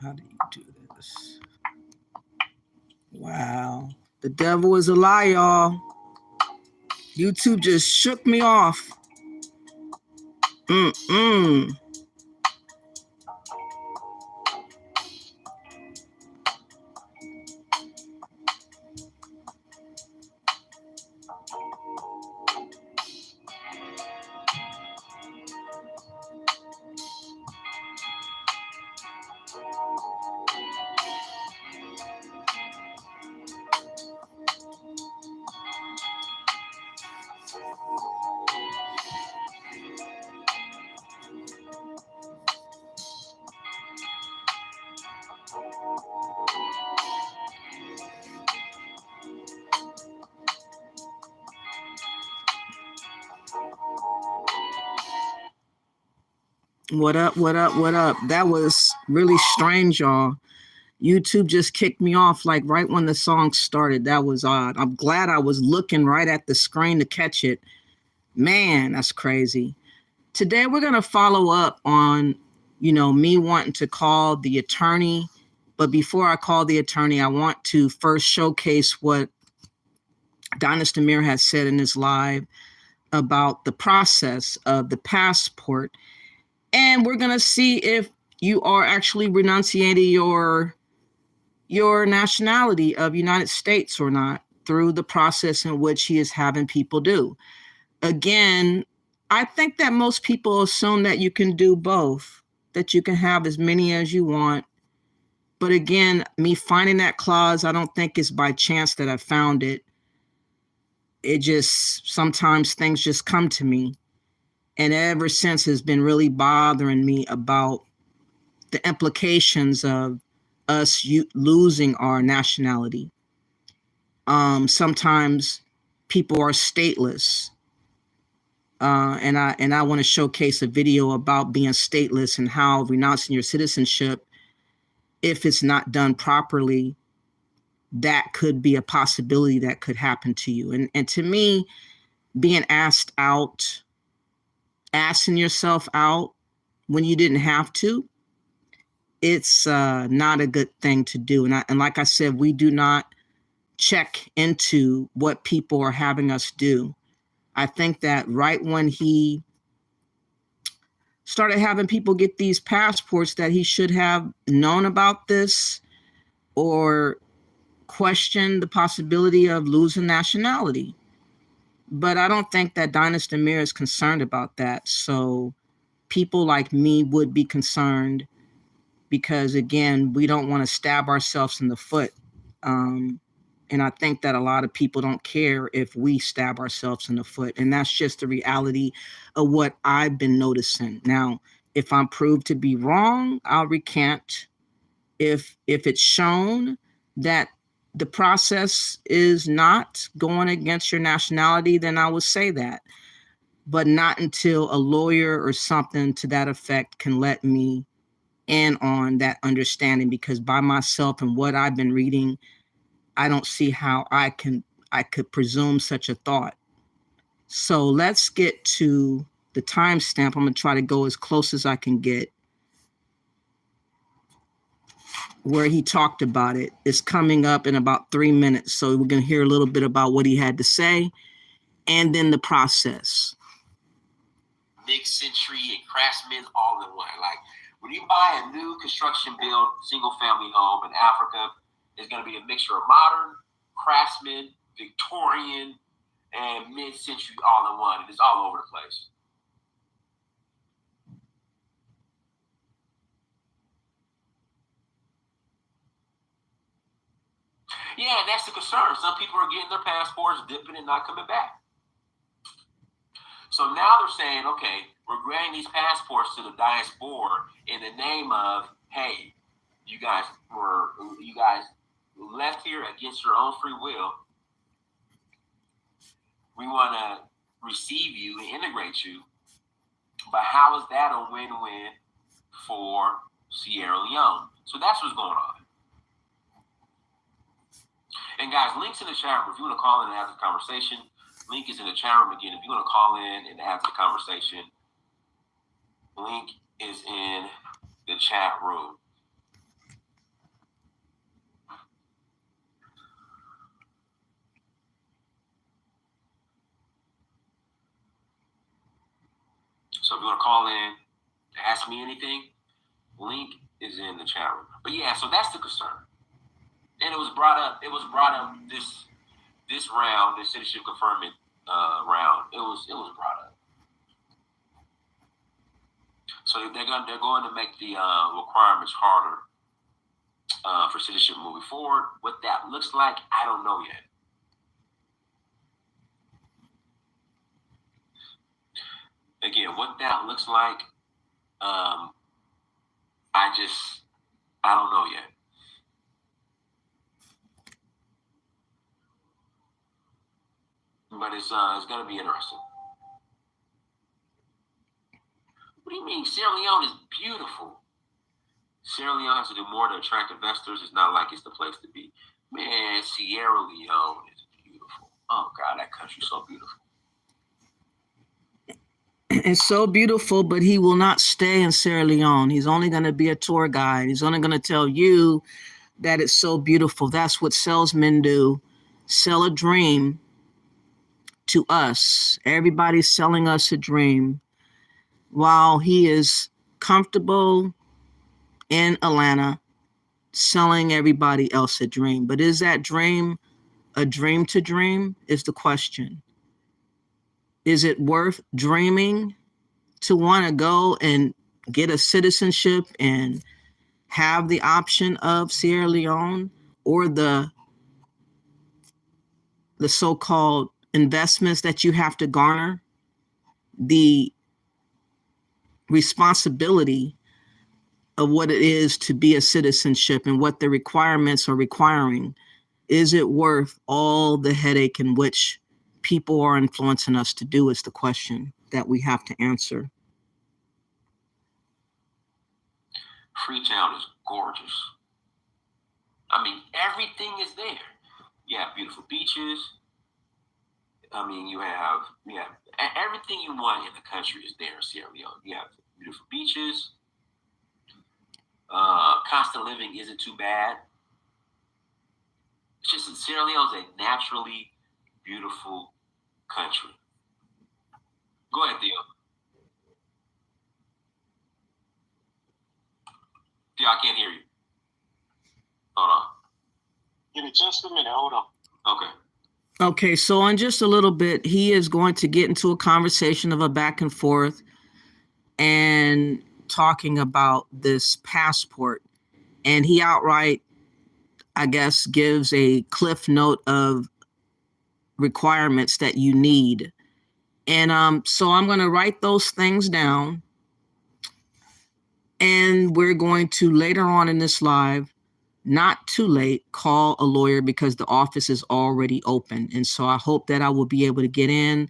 How do you do this? Wow. The devil is a lie, y'all. YouTube just shook me off. What up, what up, what up? That was really strange, y'all. YouTube just kicked me off like right when the song started. That was odd. I'm glad I was looking right at the screen to catch it. Man, that's crazy. Today we're going to follow up on, me wanting to call the attorney. But before I call the attorney, I want to first showcase what Dinas Demir has said in his live about the process of the passport. And we're going to see if you are actually renunciating your nationality of United States or not through the process in which he is having people do. Again, I think that most people assume that you can do both, that you can have as many as you want. But again, me finding that clause, I don't think it's by chance that I found it. It just, sometimes things just come to me. And ever since has been really bothering me about the implications of us losing our nationality. Sometimes people are stateless. And I want to showcase a video about being stateless and how renouncing your citizenship, if it's not done properly, that could be a possibility that could happen to you. And to me, being asking yourself out when you didn't have to, it's not a good thing to do. And like I said, we do not check into what people are having us do. I think that right when he started having people get these passports, that he should have known about this or questioned the possibility of losing nationality. But I don't think that Dinas Demir is concerned about that. So people like me would be concerned because, again, we don't want to stab ourselves in the foot. And I think that a lot of people don't care if we stab ourselves in the foot. And that's just the reality of what I've been noticing. Now, if I'm proved to be wrong, I'll recant. If it's shown that the process is not going against your nationality, then I will say that. But not until a lawyer or something to that effect can let me in on that understanding, because by myself and what I've been reading, I don't see how I could presume such a thought. So let's get to the timestamp. I'm going to try to go as close as I can get where he talked about it. It's coming up in about 3 minutes. So we're going to hear a little bit about what he had to say and then the process. Mid-century and craftsmen all in one. Like when you buy a new construction built single family home in Africa, it's going to be a mixture of modern, craftsman, Victorian, and mid-century all in one. And it's all over the place. Yeah, and that's the concern. Some people are getting their passports, dipping and not coming back. So now they're saying, okay, we're granting these passports to the diaspora in the name of, hey, you guys left here against your own free will. We want to receive you and integrate you. But how is that a win-win for Sierra Leone? So that's what's going on. And guys, links in the chat room. If you want to call in and have the conversation, link is in the chat room again. If you want to call in and have the conversation, link is in the chat room. So if you want to call in, ask me anything, link is in the chat room. But yeah, so that's the concern. And it was brought up this round, this citizenship conferment round. It was brought up. So they're going to make the requirements harder for citizenship moving forward. What that looks like, I don't know yet. Again, what that looks like, I don't know yet. But it's going to be interesting. What do you mean? Sierra Leone is beautiful. Sierra Leone has to do more to attract investors. It's not like it's the place to be. Man, Sierra Leone is beautiful. Oh, God, that country's so beautiful. It's so beautiful, but he will not stay in Sierra Leone. He's only going to be a tour guide. He's only going to tell you that it's so beautiful. That's what salesmen do. Sell a dream to us. Everybody's selling us a dream while he is comfortable in Atlanta selling everybody else a dream. But is that dream a dream to dream is the question. Is it worth dreaming to want to go and get a citizenship and have the option of Sierra Leone or the so-called investments that you have to garner, the responsibility of what it is to be a citizenship and what the requirements are requiring? Is it worth all the headache in which people are influencing us to do is the question that we have to answer. Freetown is gorgeous. I mean, everything is there. You have beautiful beaches. I mean, you have everything you want in the country is there in Sierra Leone. You have beautiful beaches. Cost of living isn't too bad. It's just that Sierra Leone is a naturally beautiful country. Go ahead, Theo. Theo, I can't hear you. Hold on. Give me just a minute. Hold on. Okay. Okay, so in just a little bit, he is going to get into a conversation of a back and forth and talking about this passport. And he outright, I guess, gives a cliff note of requirements that you need. And so I'm going to write those things down. And we're going to later on in this live, not too late, call a lawyer because the office is already open. And so I hope that I will be able to get in.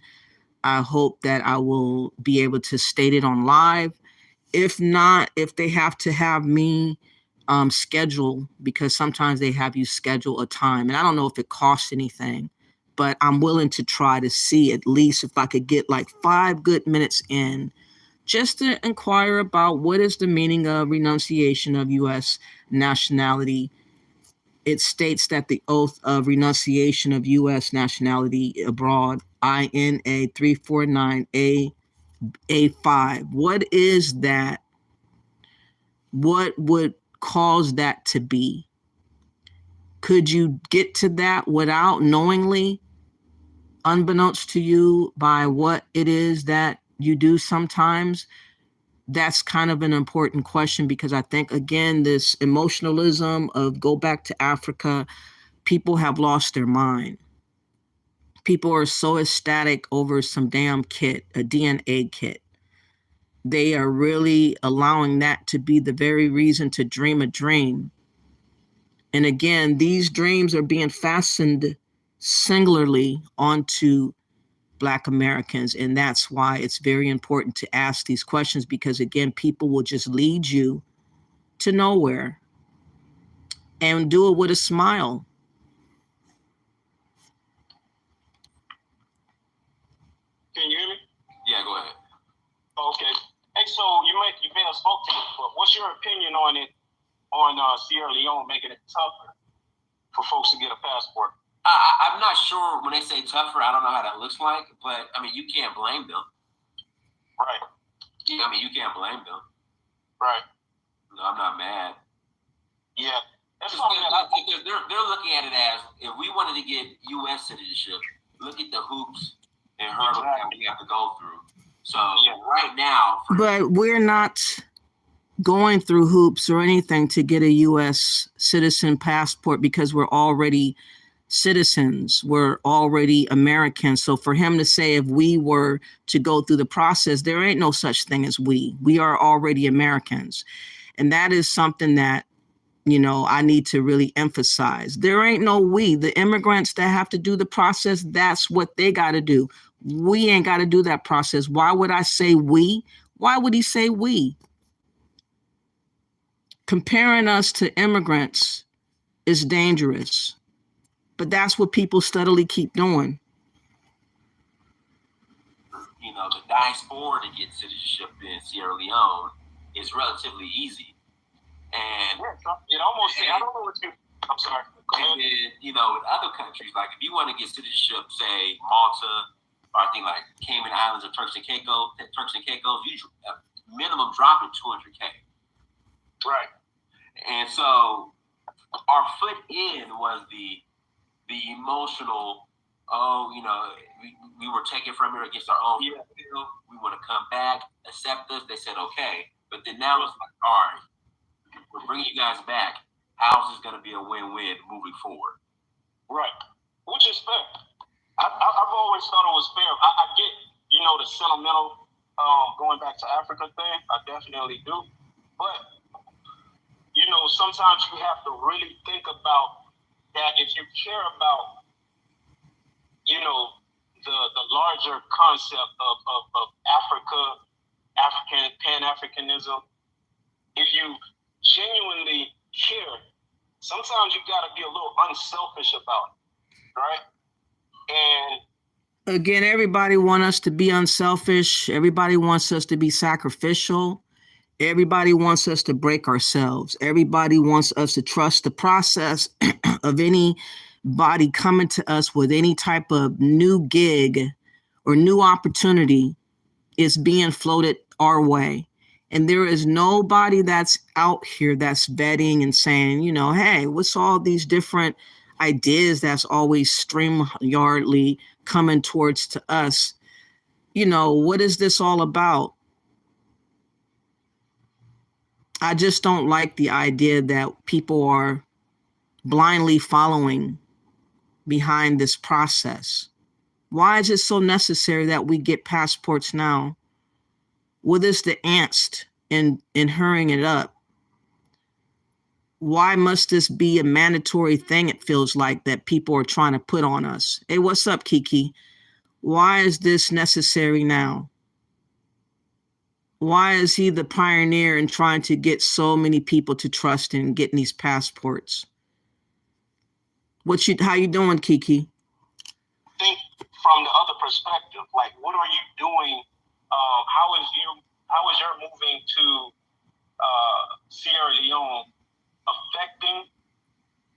I hope that I will be able to state it on live. If not, if they have to have me schedule, because sometimes they have you schedule a time. And I don't know if it costs anything, but I'm willing to try to see at least if I could get like 5 good minutes in just to inquire about what is the meaning of renunciation of U.S. nationality. It states that the oath of renunciation of U.S. nationality abroad, INA 349A5. What is that? What would cause that to be? Could you get to that without knowingly, unbeknownst to you, by what it is that you do sometimes? That's kind of an important question, because I think, again, this emotionalism of go back to Africa, people have lost their mind. People are so ecstatic over some damn kit, a DNA kit. They are really allowing that to be the very reason to dream a dream. And again, these dreams are being fastened singularly onto Black Americans. And that's why it's very important to ask these questions, because again, people will just lead you to nowhere and do it with a smile. Can you hear me? Yeah, go ahead. Okay. Hey, so you may have spoke to it, but what's your opinion on it, on Sierra Leone making it tougher for folks to get a passport? I'm not sure when they say tougher. I don't know how that looks like, but I mean, you can't blame them. Right. Yeah, I mean, you can't blame them. Right. No, I'm not mad. Yeah. That's Because something that they're looking at it as, if we wanted to get U.S. citizenship, look at the hoops and hurdles that we have to go through. So right now, But we're not going through hoops or anything to get a U.S. citizen passport because we're already citizens. We're already Americans. So for him to say if we were to go through the process, there ain't no such thing as we. We are already Americans. And that is something that, you know, I need to really emphasize. There ain't no we. The immigrants that have to do the process, that's what they got to do. We ain't got to do that process. Why would I say we? Why would he say we? Comparing us to immigrants is dangerous. But that's what people steadily keep doing. You know, the diaspora to get citizenship in Sierra Leone is relatively easy. And it almost, I don't know what you, I'm sorry. And then, you know, in other countries, like if you want to get citizenship, say Malta, or I think like Cayman Islands or Turks and Caicos, you minimum drop in $200K. Right. And so our foot in was the emotional, you know, we were taken from here against our own will. We want to come back, accept us. They said, okay. But then now it's like, all right, we're bringing you guys back. How's this going to be a win-win moving forward? Right. Which is fair. I've always thought it was fair. I get, you know, the sentimental going back to Africa thing. I definitely do. But, you know, sometimes you have to really think about that if you care about, you know, the larger concept of Africa, Pan-Africanism, if you genuinely care, sometimes you got to be a little unselfish about it, right? And again, everybody wants us to be unselfish. Everybody wants us to be sacrificial. Everybody wants us to break ourselves. Everybody wants us to trust the process of anybody coming to us with any type of new gig or new opportunity is being floated our way. And there is nobody that's out here that's vetting and saying, you know, hey, what's all these different ideas that's always StreamYardly coming towards to us? You know, what is this all about? I just don't like the idea that people are blindly following behind this process. Why is it so necessary that we get passports now? What is the angst in hurrying it up? Why must this be a mandatory thing, it feels like, that people are trying to put on us? Hey, what's up, Kiki? Why is this necessary now? Why is he the pioneer in trying to get so many people to trust in getting these passports? How you doing, Kiki? Think from the other perspective, like, what are you doing? How is your moving to Sierra Leone affecting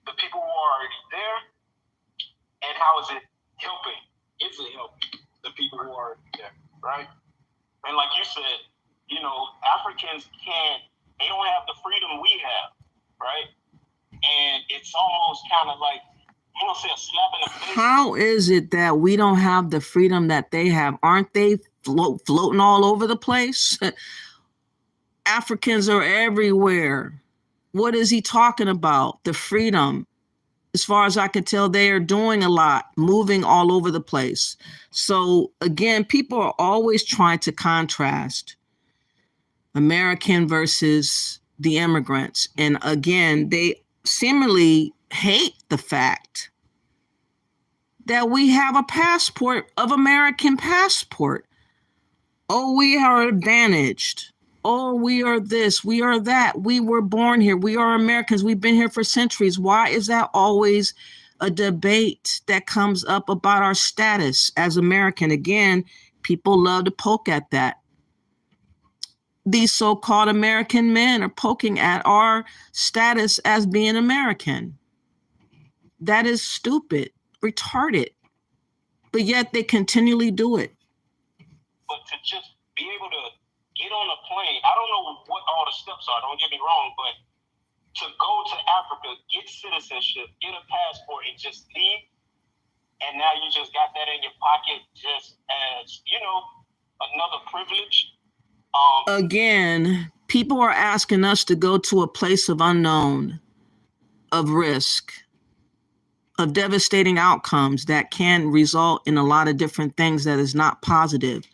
the people who are already there? And how is it helping? Is it helping the people who are already there, right? And like you said, you know, Africans they don't have the freedom we have, right? And it's almost kind of like, I don't say a slap in the face. How is it that we don't have the freedom that they have? Aren't they floating all over the place? Africans are everywhere. What is he talking about? The freedom. As far as I can tell, they are doing a lot, moving all over the place. So again, people are always trying to contrast American versus the immigrants. And again, they seemingly hate the fact that we have a passport of American passport. Oh, we are advantaged. Oh, we are this, we are that. We were born here. We are Americans. We've been here for centuries. Why is that always a debate that comes up about our status as American? Again, people love to poke at that. These so-called American men are poking at our status as being American. That is stupid, retarded, but yet they continually do it. But to just be able to, get on a plane. I don't know what all the steps are, don't get me wrong, but to go to Africa, get citizenship, get a passport, and just leave, and now you just got that in your pocket just as, another privilege. Again, people are asking us to go to a place of unknown, of risk, of devastating outcomes that can result in a lot of different things that is not positive.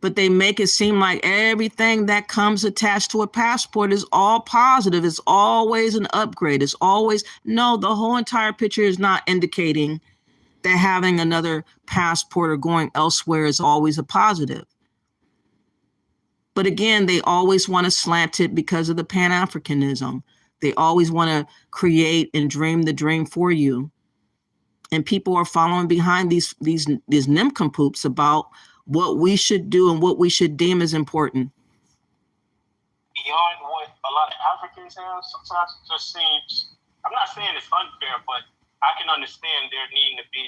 But they make it seem like everything that comes attached to a passport is all positive. It's always an upgrade. It's always, no, the whole entire picture is not indicating that having another passport or going elsewhere is always a positive. But again, they always want to slant it because of the Pan-Africanism. They always want to create and dream the dream for you. And people are following behind these nincompoops about what we should do and what we should deem as important. Beyond what a lot of Africans have, sometimes it just seems, I'm not saying it's unfair, but I can understand there needing to be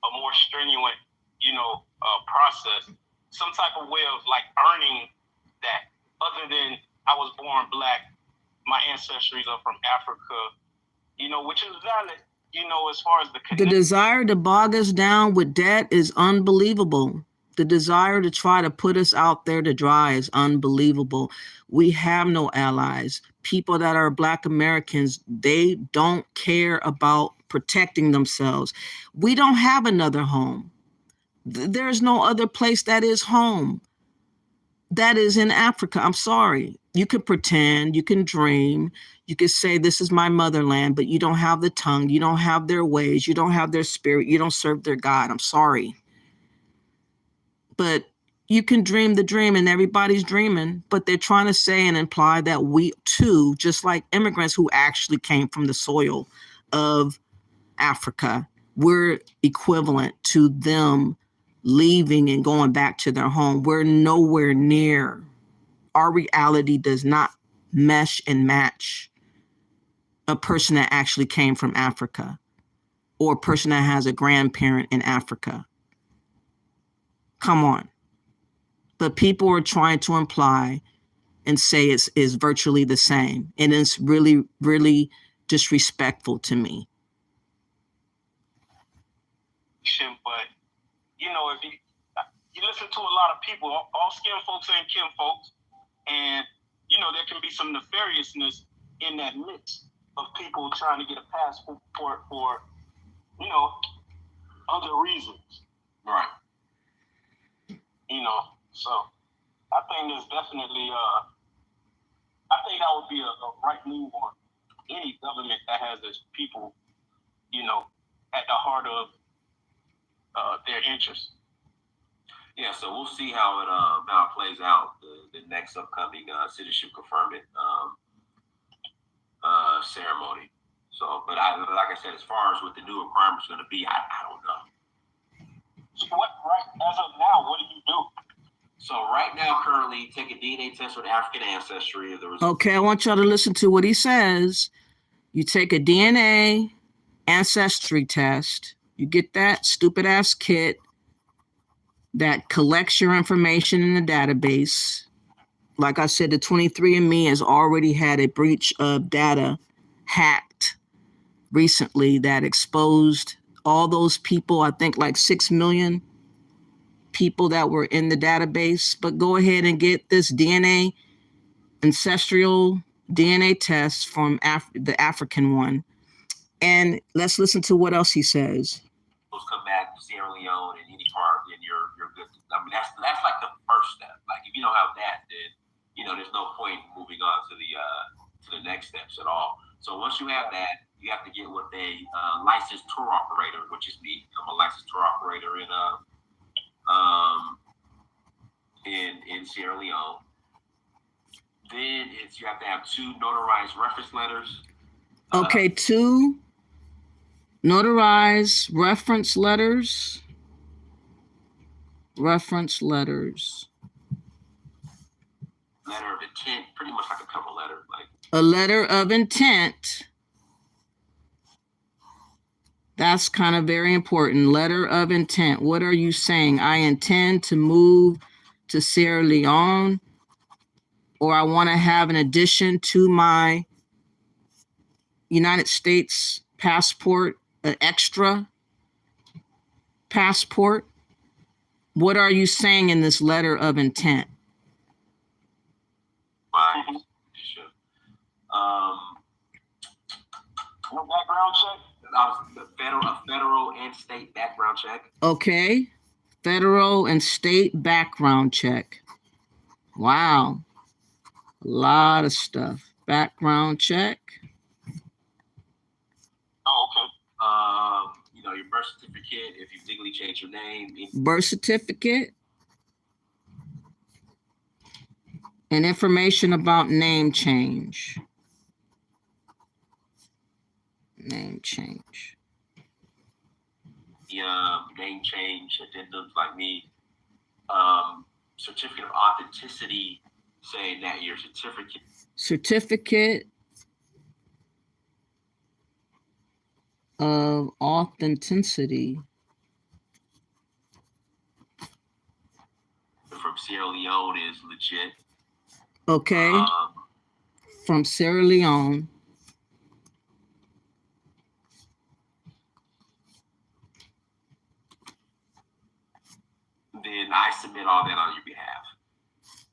a more strenuous, process, some type of way of like earning that, other than I was born Black, my ancestries are from Africa, which is valid, as far as the desire to bog us down with debt is unbelievable. The desire to try to put us out there to dry is unbelievable. We have no allies. People that are Black Americans, they don't care about protecting themselves. We don't have another home. There's no other place that is home. That is in Africa. I'm sorry. You can pretend, you can dream, you can say this is my motherland, but you don't have the tongue, you don't have their ways, you don't have their spirit, you don't serve their God. I'm sorry. But you can dream the dream, and everybody's dreaming, but they're trying to say and imply that we too, just like immigrants who actually came from the soil of Africa, we're equivalent to them leaving and going back to their home. We're nowhere near. Our reality does not mesh and match a person that actually came from Africa or a person that has a grandparent in Africa. Come on. But people are trying to imply and say it's virtually the same. And it's really, really disrespectful to me. But, if you listen to a lot of people, all skin folks ain't kin folks. And, there can be some nefariousness in that mix of people trying to get a passport for, other reasons. Right. So I think there's definitely, I think that would be a right move on any government that has its people, at the heart of their interests. Yeah, so we'll see how it plays out. The next upcoming citizenship conferment ceremony. So, but like I said, as far as what the new requirements are going to be, I don't know. So as of now, what do you do? So right now, currently, take a DNA test with African ancestry. Okay, I want y'all to listen to what he says. You take a DNA ancestry test. You get that stupid ass kit that collects your information in the database. Like I said, the 23andMe has already had a breach of data hacked recently that exposed all those people, I think like 6 million people that were in the database. But go ahead and get this DNA ancestral DNA test from the African one. And let's listen to what else he says. Come back to Sierra Leone and any part, and you're good. I mean, that's like the first step. Like if you don't have that, then there's no point in moving on to the next steps at all. So once you have that, you have to get with a licensed tour operator, which is me. I'm a licensed tour operator in Sierra Leone. Then you have to have 2 notarized reference letters. Okay, 2 notarized reference letters. Reference letters. Letter of intent, pretty much like a cover letter. Like a letter of intent. That's kind of very important. Letter of intent. What are you saying? I intend to move to Sierra Leone, or I want to have an addition to my United States passport, an extra passport? What are you saying in this letter of intent? Right. Sure. No background check. A federal and state background check. Okay. Federal and state background check. Wow. A lot of stuff. Background check. Oh, okay. Your birth certificate, if you legally changed your name. Birth certificate. And information about name change. Name change. The name change addendums like me. Certificate of authenticity saying that your certificate of authenticity from Sierra Leone is legit. Okay. From Sierra Leone. Then I submit all that on your behalf.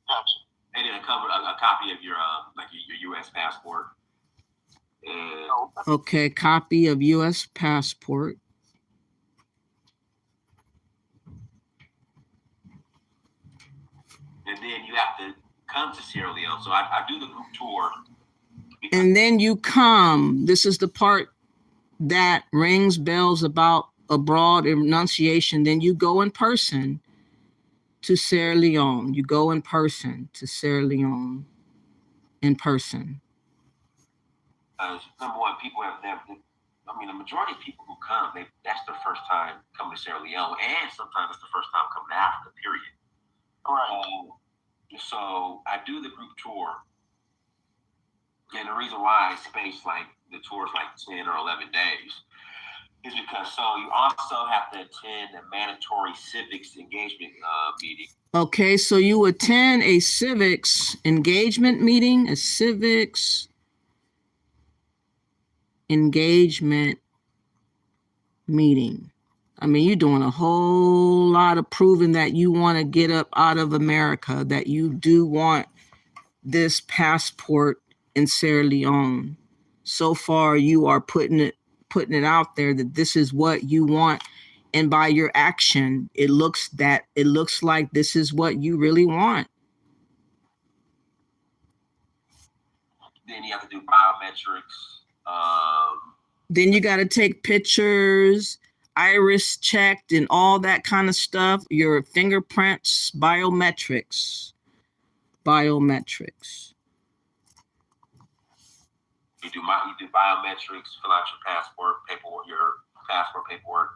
Gotcha. And then a copy of your your U.S. passport. Okay, copy of U.S. passport. And then you have to come to Sierra Leone. So I do the group tour. And then you come. This is the part that rings bells about a broad enunciation. Then you go in person to Sierra Leone. You go in person to Sierra Leone. In person. Number one, people have never. The majority of people who come, that's their first time coming to Sierra Leone, and sometimes it's the first time coming to Africa. Period. Right. So I do the group tour, and the reason why I space like the tour is like 10 or 11 days is because you also have to attend a mandatory civics engagement meeting. Okay, so you attend a civics engagement meeting, a civics engagement meeting. You're doing a whole lot of proving that you want to get up out of America, that you do want this passport in Sierra Leone. So far, you are putting it out there that this is what you want. And by your action, it looks like this is what you really want. Then you have to do biometrics. Then you got to take pictures, iris checked and all that kind of stuff. Your fingerprints, biometrics. You do biometrics, fill out your passport paperwork,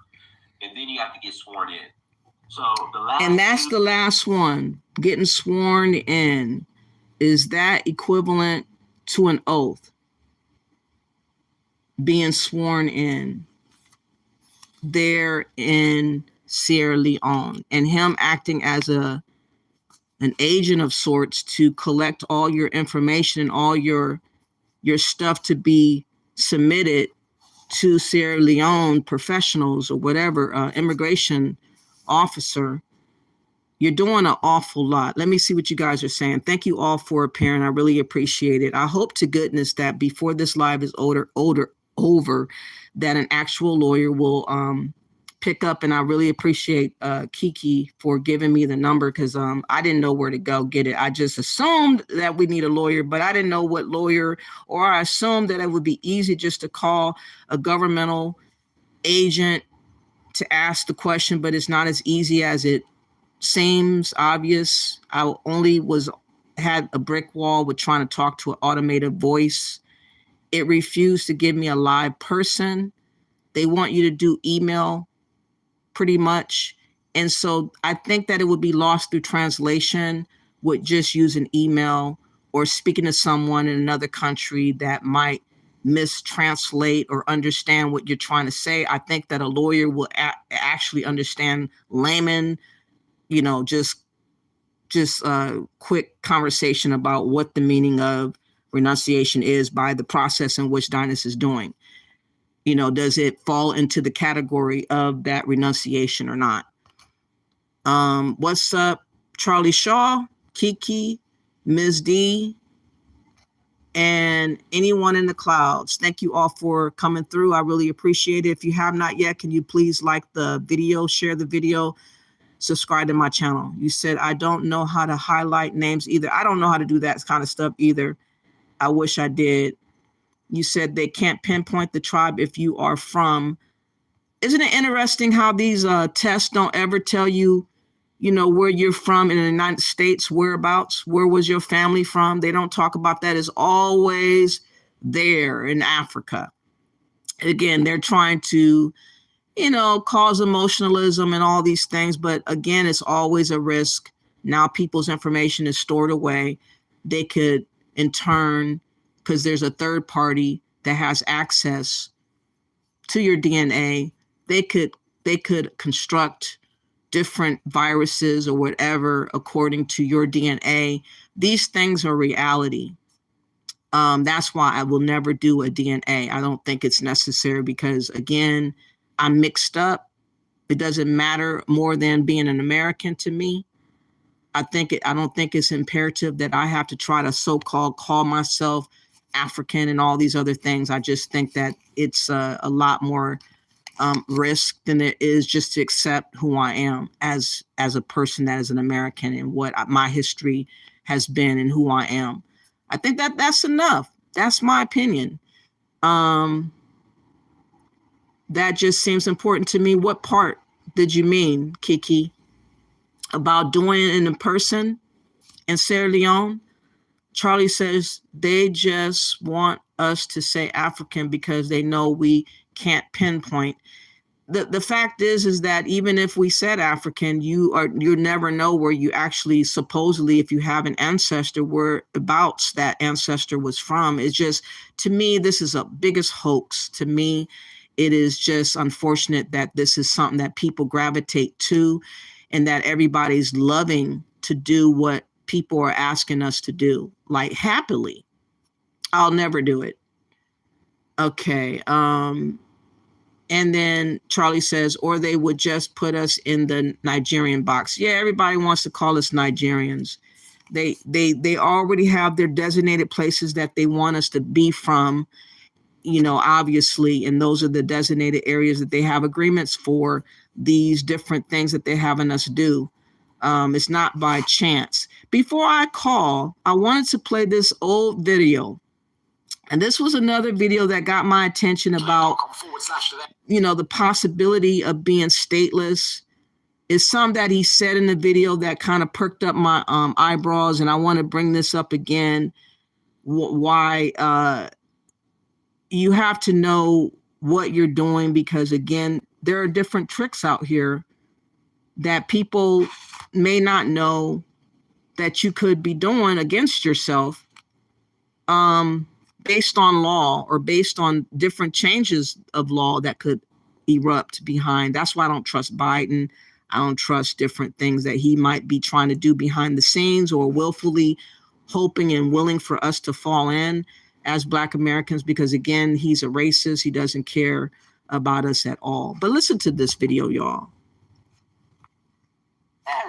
and then you have to get sworn in. So that's the last one. Getting sworn in. Is that equivalent to an oath? Being sworn in there in Sierra Leone, and him acting as an agent of sorts to collect all your information and all your stuff to be submitted to Sierra Leone professionals or whatever, immigration officer. You're doing an awful lot. Let me see what you guys are saying. Thank you all for appearing. I really appreciate it. I hope to goodness that before this live is over, that an actual lawyer will pick up. And I really appreciate Kiki for giving me the number, because I didn't know where to go get it. I just assumed that we need a lawyer, but I didn't know what lawyer, or I assumed that it would be easy just to call a governmental agent to ask the question, but it's not as easy as it seems. Obvious. I only had a brick wall with trying to talk to an automated voice. It refused to give me a live person. They want you to do email pretty much. And so I think that it would be lost through translation with just using email or speaking to someone in another country that might mistranslate or understand what you're trying to say. I think that a lawyer will actually understand layman, just just a quick conversation about what the meaning of renunciation is by the process in which Dynas is doing. You know, does it fall into the category of that renunciation or not? What's up, Charlie Shaw, Kiki, Ms. D, and anyone in the clouds? Thank you all for coming through. I really appreciate it. If you have not yet, can you please like the video, share the video, subscribe to my channel? You said, I don't know how to highlight names either. I don't know how to do that kind of stuff either. I wish I did. You said they can't pinpoint the tribe if you are from. Isn't it interesting how these tests don't ever tell you, you know, where you're from in the United States, whereabouts, where was your family from? They don't talk about that. It's always there in Africa. Again, they're trying to, you know, cause emotionalism and all these things. But again, it's always a risk. Now people's information is stored away. They could, in turn, because there's a third party that has access to your DNA, they could construct different viruses or whatever according to your DNA. These things are reality. That's why I will never do a DNA. I don't think it's necessary because, again, I'm mixed up. It doesn't matter more than being an American to me. I don't think it's imperative that I have to try to so-called call myself African and all these other things. I just think that it's a lot more risk than it is just to accept who I am as a person that is an American and what my history has been and who I am. I think that that's enough. That's my opinion. That just seems important to me. What part did you mean, Kiki, about doing it in person in Sierra Leone? Charlie says they just want us to say African because they know we can't pinpoint. The fact is that even if we said African, you never know where you actually supposedly, if you have an ancestor, whereabouts that ancestor was from. It's just, to me, this is a biggest hoax. To me, it is just unfortunate that this is something that people gravitate to and that everybody's loving to do what people are asking us to do, like happily. I'll never do it. Okay. And then Charlie says, or they would just put us in the Nigerian box. Yeah, everybody wants to call us Nigerians. They already have their designated places that they want us to be from, you know, obviously, and those are the designated areas that they have agreements for these different things that they're having us do. It's not by chance. Before I call, I wanted to play this old video. And this was another video that got my attention about, you know, the possibility of being stateless. Is some that he said in the video that kind of perked up my eyebrows. And I want to bring this up again. Why you have to know what you're doing, because, again, there are different tricks out here that people may not know that you could be doing against yourself. Based on law or based on different changes of law that could erupt behind. That's why I don't trust Biden. I don't trust different things that he might be trying to do behind the scenes or willfully hoping and willing for us to fall in as Black Americans, because, again, he's a racist. He doesn't care about us at all. But listen to this video, y'all.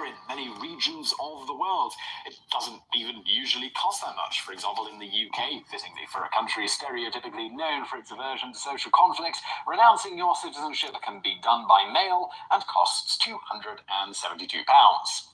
In many regions of the world, it doesn't even usually cost that much. For example, in the UK, fittingly for a country stereotypically known for its aversion to social conflict, renouncing your citizenship can be done by mail and costs £272.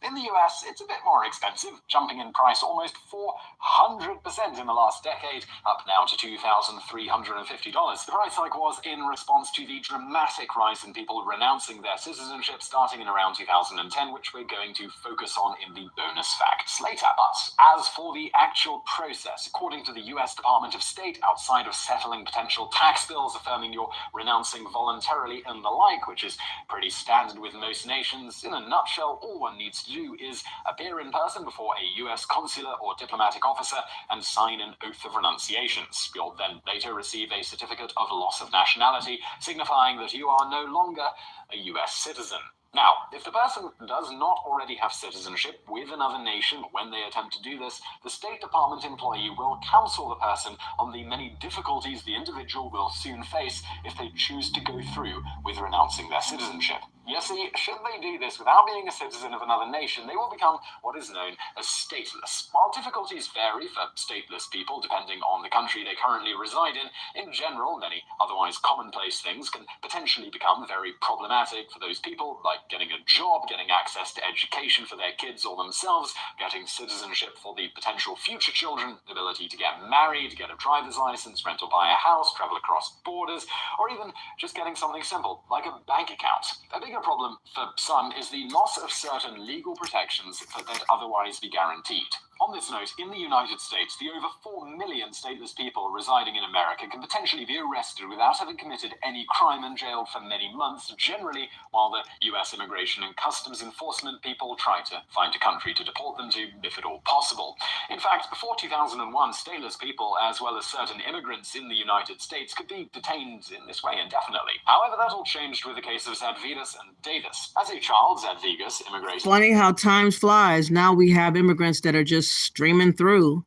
In the US, it's a bit more expensive, jumping in price almost 400% in the last decade, up now to $2,350. The price hike was in response to the dramatic rise in people renouncing their citizenship starting in around 2010, which we're going to focus on in the bonus facts later. But as for the actual process, according to the US Department of State, outside of settling potential tax bills affirming you're renouncing voluntarily and the like, which is pretty standard with most nations, in a nutshell, all one needs to do is appear in person before a US consular or diplomatic officer and sign an oath of renunciations. You'll then later receive a certificate of loss of nationality, signifying that you are no longer a US citizen. Now, if the person does not already have citizenship with another nation when they attempt to do this, the State Department employee will counsel the person on the many difficulties the individual will soon face if they choose to go through with renouncing their citizenship. You see, should they do this without being a citizen of another nation, they will become what is known as stateless. While difficulties vary for stateless people depending on the country they currently reside in general, many otherwise commonplace things can potentially become very problematic for those people, like getting a job, getting access to education for their kids or themselves, getting citizenship for the potential future children, the ability to get married, get a driver's license, rent or buy a house, travel across borders, or even just getting something simple like a bank account. A bigger problem for some is the loss of certain legal protections that they'd otherwise be guaranteed. On this note, in the United States, the over 4 million stateless people residing in America can potentially be arrested without having committed any crime and jailed for many months, generally while the US Immigration and Customs Enforcement people try to find a country to deport them to, if at all possible. In fact, before 2001, stateless people, as well as certain immigrants in the United States, could be detained in this way indefinitely. However, that all changed with the case of Zadvigas and Davis. As a child, Zadvigas immigrated... Funny how time flies. Now we have immigrants that are just streaming through.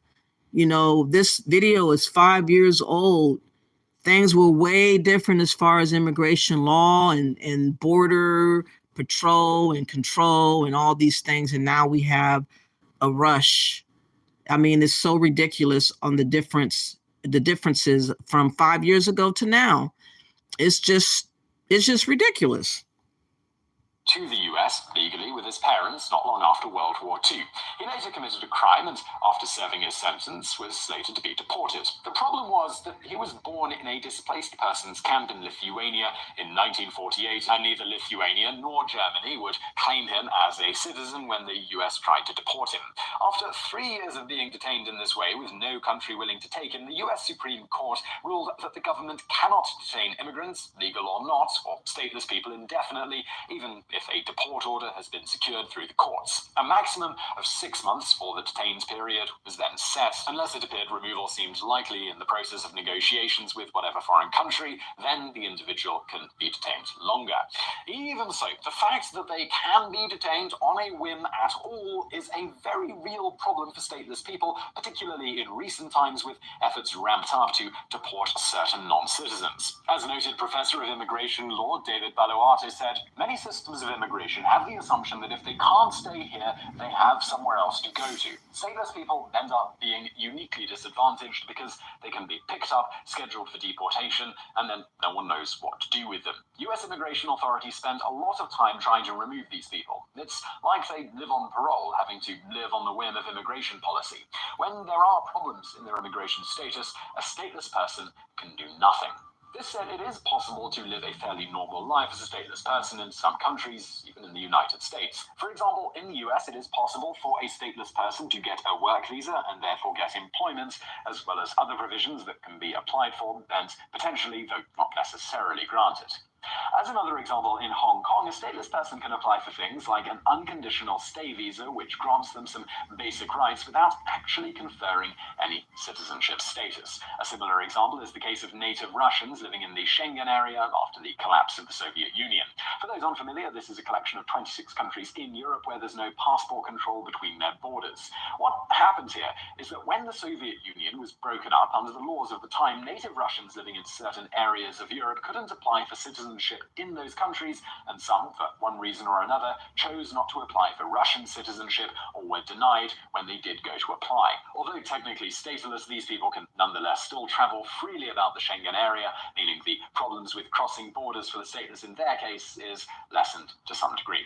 You know, this video is 5 years old. Things were way different as far as immigration law and border patrol and control and all these things. And now we have a rush. I mean, it's so ridiculous on the differences from 5 years ago to now. It's just ridiculous. To the US legally with his parents not long after World War II. He later committed a crime and, after serving his sentence, was slated to be deported. The problem was that he was born in a displaced persons camp in Lithuania in 1948, and neither Lithuania nor Germany would claim him as a citizen when the US tried to deport him. After 3 years of being detained in this way, with no country willing to take him, the US Supreme Court ruled that the government cannot detain immigrants, legal or not, or stateless people indefinitely, even if a deport order has been secured through the courts. A maximum of 6 months for the detained period was then set. Unless it appeared removal seemed likely in the process of negotiations with whatever foreign country, then the individual can be detained longer. Even so, the fact that they can be detained on a whim at all is a very real problem for stateless people, particularly in recent times with efforts ramped up to deport certain non-citizens. As noted, Professor of Immigration Law David Baloarte said, many systems of immigration have the assumption that if they can't stay here, they have somewhere else to go to. Stateless people end up being uniquely disadvantaged because they can be picked up, scheduled for deportation, and then no one knows what to do with them. US immigration authorities spend a lot of time trying to remove these people. It's like they live on parole, having to live on the whim of immigration policy. When there are problems in their immigration status, a stateless person can do nothing. This said, it is possible to live a fairly normal life as a stateless person in some countries, even in the United States. For example, in the US, it is possible for a stateless person to get a work visa and therefore get employment, as well as other provisions that can be applied for and potentially, though not necessarily, granted. As another example, in Hong Kong, a stateless person can apply for things like an unconditional stay visa, which grants them some basic rights without actually conferring any citizenship status. A similar example is the case of native Russians living in the Schengen area after the collapse of the Soviet Union. For those unfamiliar, this is a collection of 26 countries in Europe where there's no passport control between their borders. What happened here is that when the Soviet Union was broken up under the laws of the time, native Russians living in certain areas of Europe couldn't apply for citizenship in those countries, and some, for one reason or another, chose not to apply for Russian citizenship or were denied when they did go to apply. Although technically stateless, these people can nonetheless still travel freely about the Schengen area, meaning the problems with crossing borders for the stateless in their case is lessened to some degree.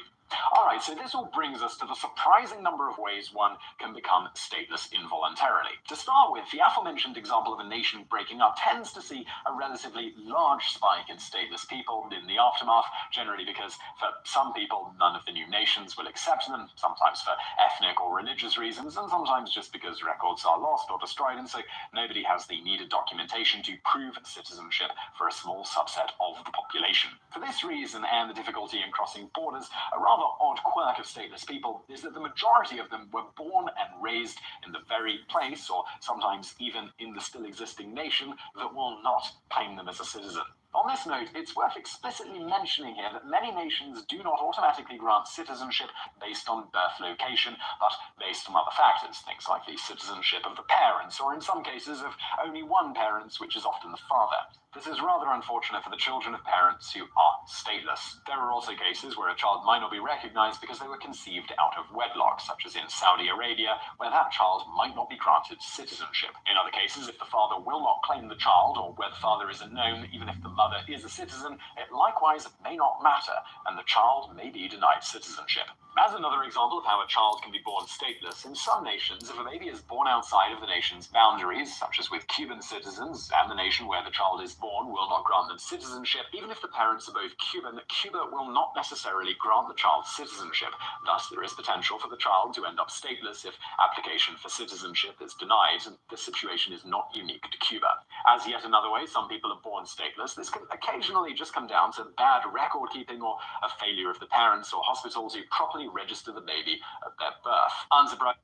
Alright, so this all brings us to the surprising number of ways one can become stateless involuntarily. To start with, the aforementioned example of a nation breaking up tends to see a relatively large spike in stateless people in the aftermath, generally because for some people, none of the new nations will accept them, sometimes for ethnic or religious reasons, and sometimes just because records are lost or destroyed, and so nobody has the needed documentation to prove citizenship for a small subset of the population. For this reason, and the difficulty in crossing borders, a rather odd quirk of stateless people is that the majority of them were born and raised in the very place, or sometimes even in the still existing nation, that will not claim them as a citizen. On this note, it's worth explicitly mentioning here that many nations do not automatically grant citizenship based on birth location, but based on other factors, things like the citizenship of the parents, or in some cases of only one parent, which is often the father. This is rather unfortunate for the children of parents who are stateless. There are also cases where a child might not be recognized because they were conceived out of wedlock, such as in Saudi Arabia, where that child might not be granted citizenship. In other cases, if the father will not claim the child, or where the father is unknown, even if the mother is a citizen, it likewise may not matter, and the child may be denied citizenship. As another example of how a child can be born stateless, in some nations, if a baby is born outside of the nation's boundaries, such as with Cuban citizens, and the nation where the child is born will not grant them citizenship, even if the parents are both Cuban, Cuba will not necessarily grant the child citizenship. Thus, there is potential for the child to end up stateless if application for citizenship is denied, and this situation is not unique to Cuba. As yet another way some people are born stateless, this can occasionally just come down to bad record keeping or a failure of the parents or hospital to properly register the baby at their birth. Unsurprisingly,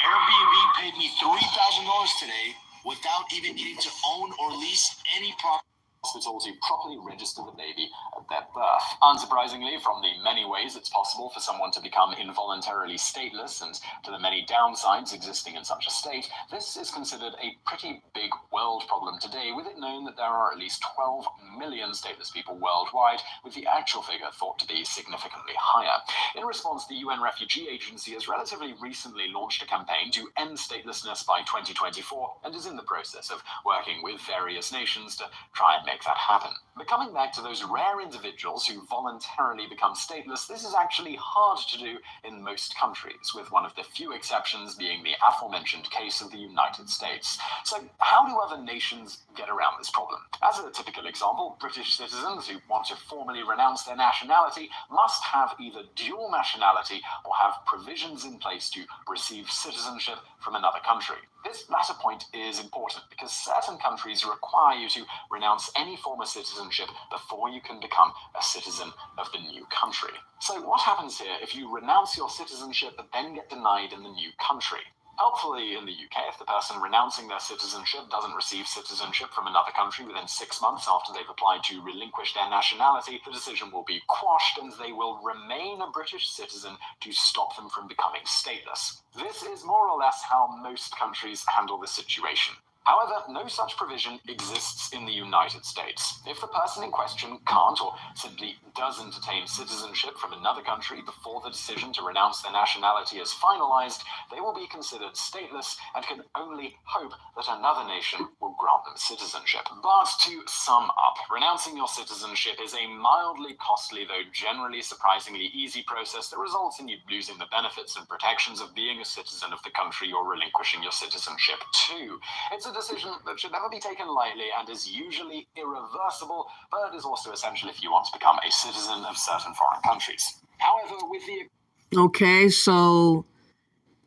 Airbnb paid me $3,000 today without even needing to own or lease any property. Hospital to properly register the baby at their birth. Unsurprisingly, from the many ways it's possible for someone to become involuntarily stateless and to the many downsides existing in such a state, this is considered a pretty big world problem today, with it known that there are at least 12 million stateless people worldwide, with the actual figure thought to be significantly higher. In response, the UN Refugee Agency has relatively recently launched a campaign to end statelessness by 2024 and is in the process of working with various nations to try and make that happen. But coming back to those rare individuals who voluntarily become stateless, this is actually hard to do in most countries, with one of the few exceptions being the aforementioned case of the United States. So how do other nations get around this problem? As a typical example, British citizens who want to formally renounce their nationality must have either dual nationality or have provisions in place to receive citizenship from another country. This latter point is important because certain countries require you to renounce any form of citizenship before you can become a citizen of the new country. So what happens here if you renounce your citizenship but then get denied in the new country? Helpfully, in the UK, if the person renouncing their citizenship doesn't receive citizenship from another country within 6 months after they've applied to relinquish their nationality, the decision will be quashed and they will remain a British citizen to stop them from becoming stateless. This is more or less how most countries handle the situation. However, no such provision exists in the United States. If the person in question can't or simply does entertain citizenship from another country before the decision to renounce their nationality is finalized, they will be considered stateless and can only hope that another nation will grant them citizenship. But to sum up, renouncing your citizenship is a mildly costly, though generally surprisingly easy process that results in you losing the benefits and protections of being a citizen of the country you're relinquishing your citizenship to. It's a decision that should never be taken lightly and is usually irreversible, but is also essential if you want to become a citizen of certain foreign countries. However, with the... Okay, so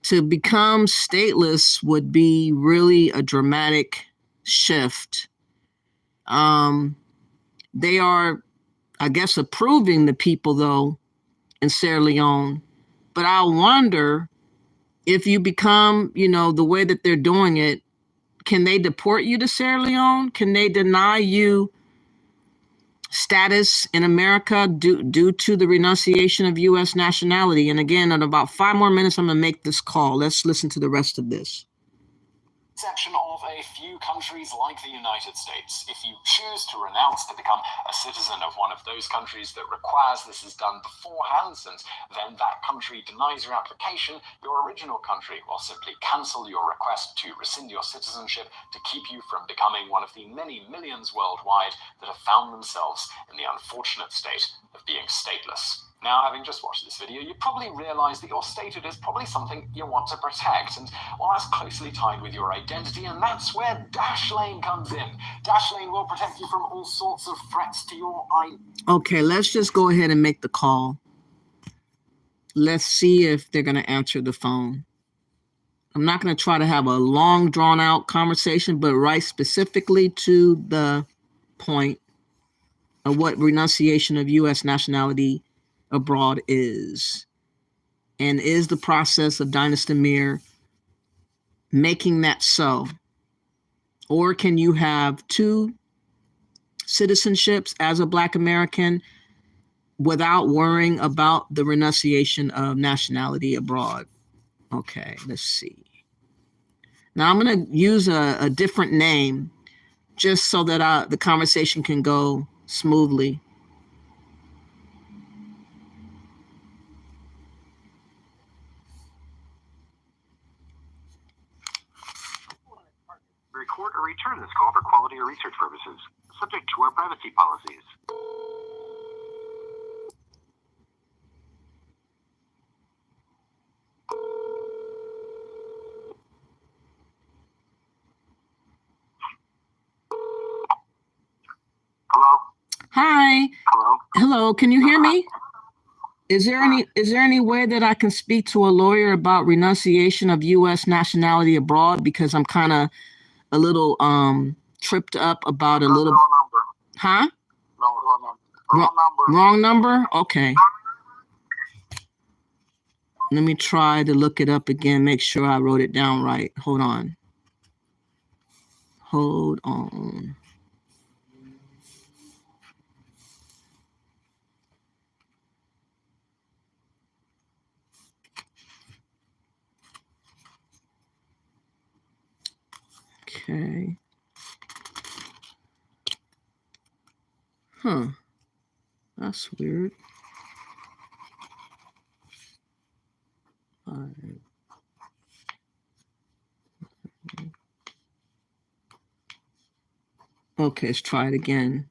to become stateless would be really a dramatic shift. They are, I guess, approving the people, though, in Sierra Leone. But I wonder if you become, the way that they're doing it, can they deport you to Sierra Leone? Can they deny you status in America due to the renunciation of U.S. nationality? And again, in about 5 more minutes, I'm going to make this call. Let's listen to the rest of this. Exception of a few countries like the United States. If you choose to renounce to become a citizen of one of those countries that requires this is done beforehand, and then that country denies your application, your original country will simply cancel your request to rescind your citizenship to keep you from becoming one of the many millions worldwide that have found themselves in the unfortunate state of being stateless. Now, having just watched this video, you probably realize that your statehood is probably something you want to protect, and well, that's closely tied with your identity, and that's where Dashlane comes in. Dashlane will protect you from all sorts of threats to your identity. Okay, let's just go ahead and make the call. Let's see if they're going to answer the phone. I'm not going to try to have a long, drawn-out conversation, but right specifically to the point of what renunciation of U.S. nationality abroad is, and is the process of Dynasty Mir making that so? Or can you have 2 citizenships as a Black American without worrying about the renunciation of nationality abroad. Okay, let's see. Now I'm going to use a different name just so that the conversation can go smoothly. Record or return this call for quality or research purposes, subject to our privacy policies. Hello? Hi. Hello? Hello, can you hear me? Is there any way that I can speak to a lawyer about renunciation of U.S. nationality abroad? Because I'm kind of a little tripped up about a little. Wrong number. Huh? No, wrong number. Wrong number. Wrong number? Okay. Let me try to look it up again, make sure I wrote it down right. Hold on. Hold on. Okay. Huh. That's weird. All right. Okay, let's try it again.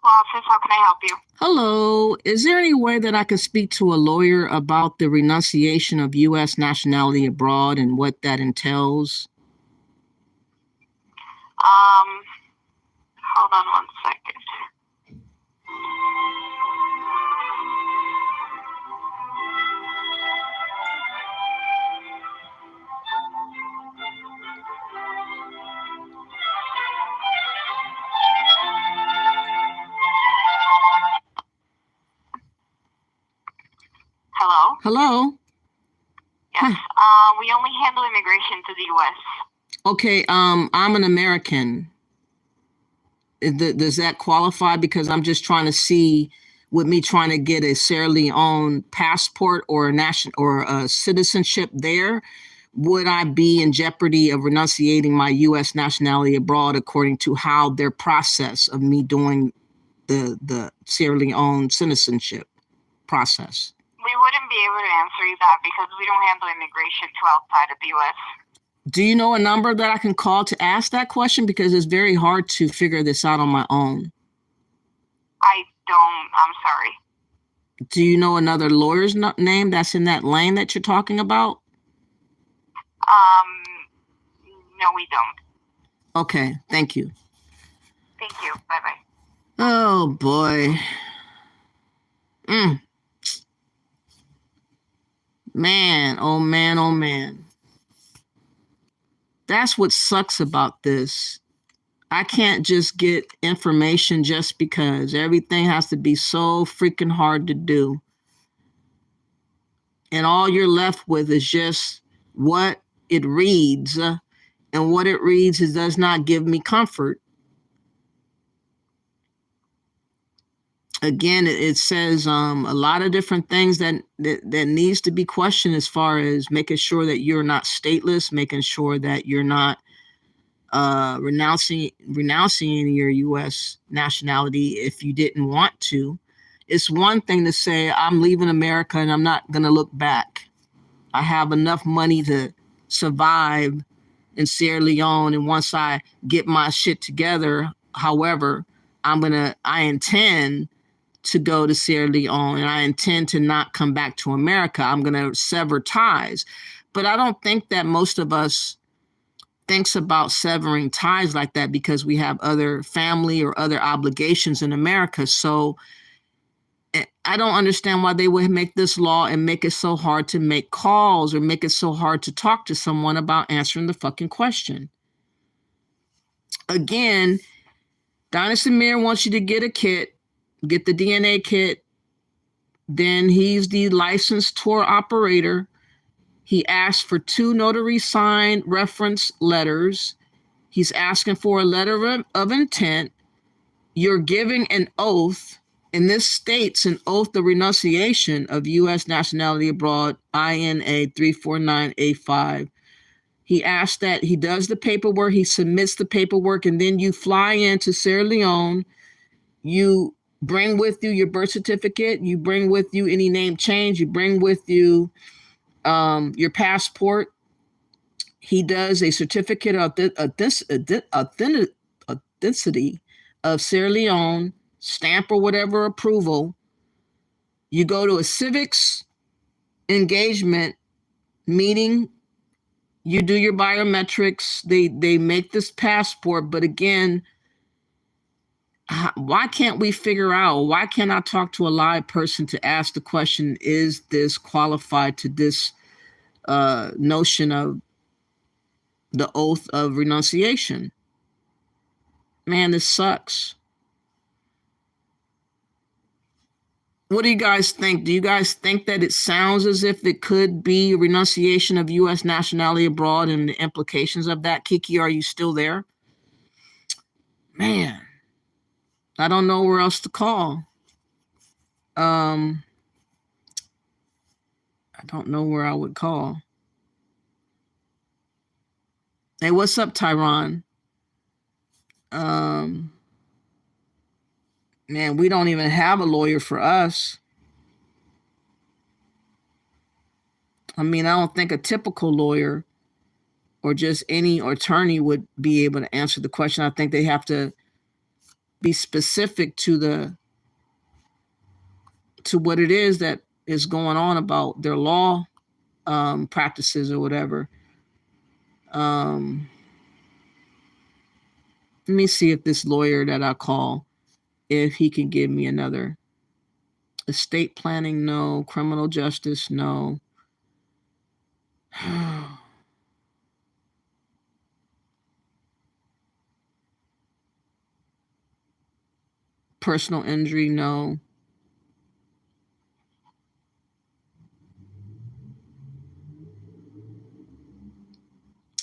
Office, how can I help you? Hello, is there any way that I can speak to a lawyer about the renunciation of U.S. nationality abroad and what that entails? Hold on one second. Hello? Hello? Yes. We only handle immigration to the U.S. Okay, I'm an American. Does that qualify? Because I'm just trying to see, with me trying to get a Sierra Leone passport or a citizenship there, would I be in jeopardy of renunciating my U.S. nationality abroad according to how their process of me doing the Sierra Leone citizenship process? We wouldn't be able to answer you that because we don't handle immigration to outside of the U.S. Do you know a number that I can call to ask that question? Because it's very hard to figure this out on my own. I don't. I'm sorry. Do you know another lawyer's name that's in that lane that you're talking about? No, we don't. Okay, thank you. Thank you. Bye-bye. Oh, boy. Man, oh, man, oh, man. That's what sucks about this. I can't just get information just because. Everything has to be so freaking hard to do. And all you're left with is just what it reads. And what it reads does not give me comfort. Again, it says a lot of different things that needs to be questioned as far as making sure that you're not stateless, making sure that you're not renouncing your U.S. nationality if you didn't want to. It's one thing to say, I'm leaving America and I'm not going to look back. I have enough money to survive in Sierra Leone, and once I get my shit together, however, I intend to go to Sierra Leone and I intend to not come back to America. I'm going to sever ties. But I don't think that most of us thinks about severing ties like that because we have other family or other obligations in America. So I don't understand why they would make this law and make it so hard to make calls or make it so hard to talk to someone about answering the fucking question. Again, Dynasty Samir wants you to get a kit, get the DNA kit. Then he's the licensed tour operator. He asked for 2 notary signed reference letters. He's asking for a letter of intent. You're giving an oath, and this states an oath of renunciation of U.S. nationality abroad, INA 349A5. He asks that he does the paperwork, he submits the paperwork, and then you fly into Sierra Leone. You bring with you your birth certificate, you bring with you any name change, you bring with you your passport. He does a certificate of authenticity of Sierra Leone, stamp or whatever approval. You go to a civics engagement meeting. You do your biometrics. They make this passport, but again, why can't we figure out? Why can't I talk to a live person to ask the question? Is this qualified to this notion of the oath of renunciation? Man, this sucks. What do you guys think? Do you guys think that it sounds as if it could be a renunciation of U.S. nationality abroad and the implications of that? Kiki, are you still there? Man, I don't know where else to call. I don't know where I would call. Hey, what's up, Tyron? Man, we don't even have a lawyer for us. I mean, I don't think a typical lawyer or just any attorney would be able to answer the question. I think they have to be specific to what it is that is going on about their law practices or whatever. Let me see if this lawyer that I call, if he can give me another. Estate planning, no. Criminal justice, no. Personal injury, no.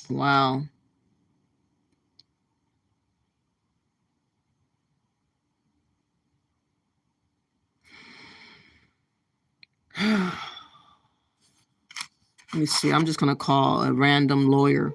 Wow. Let me see. I'm just going to call a random lawyer.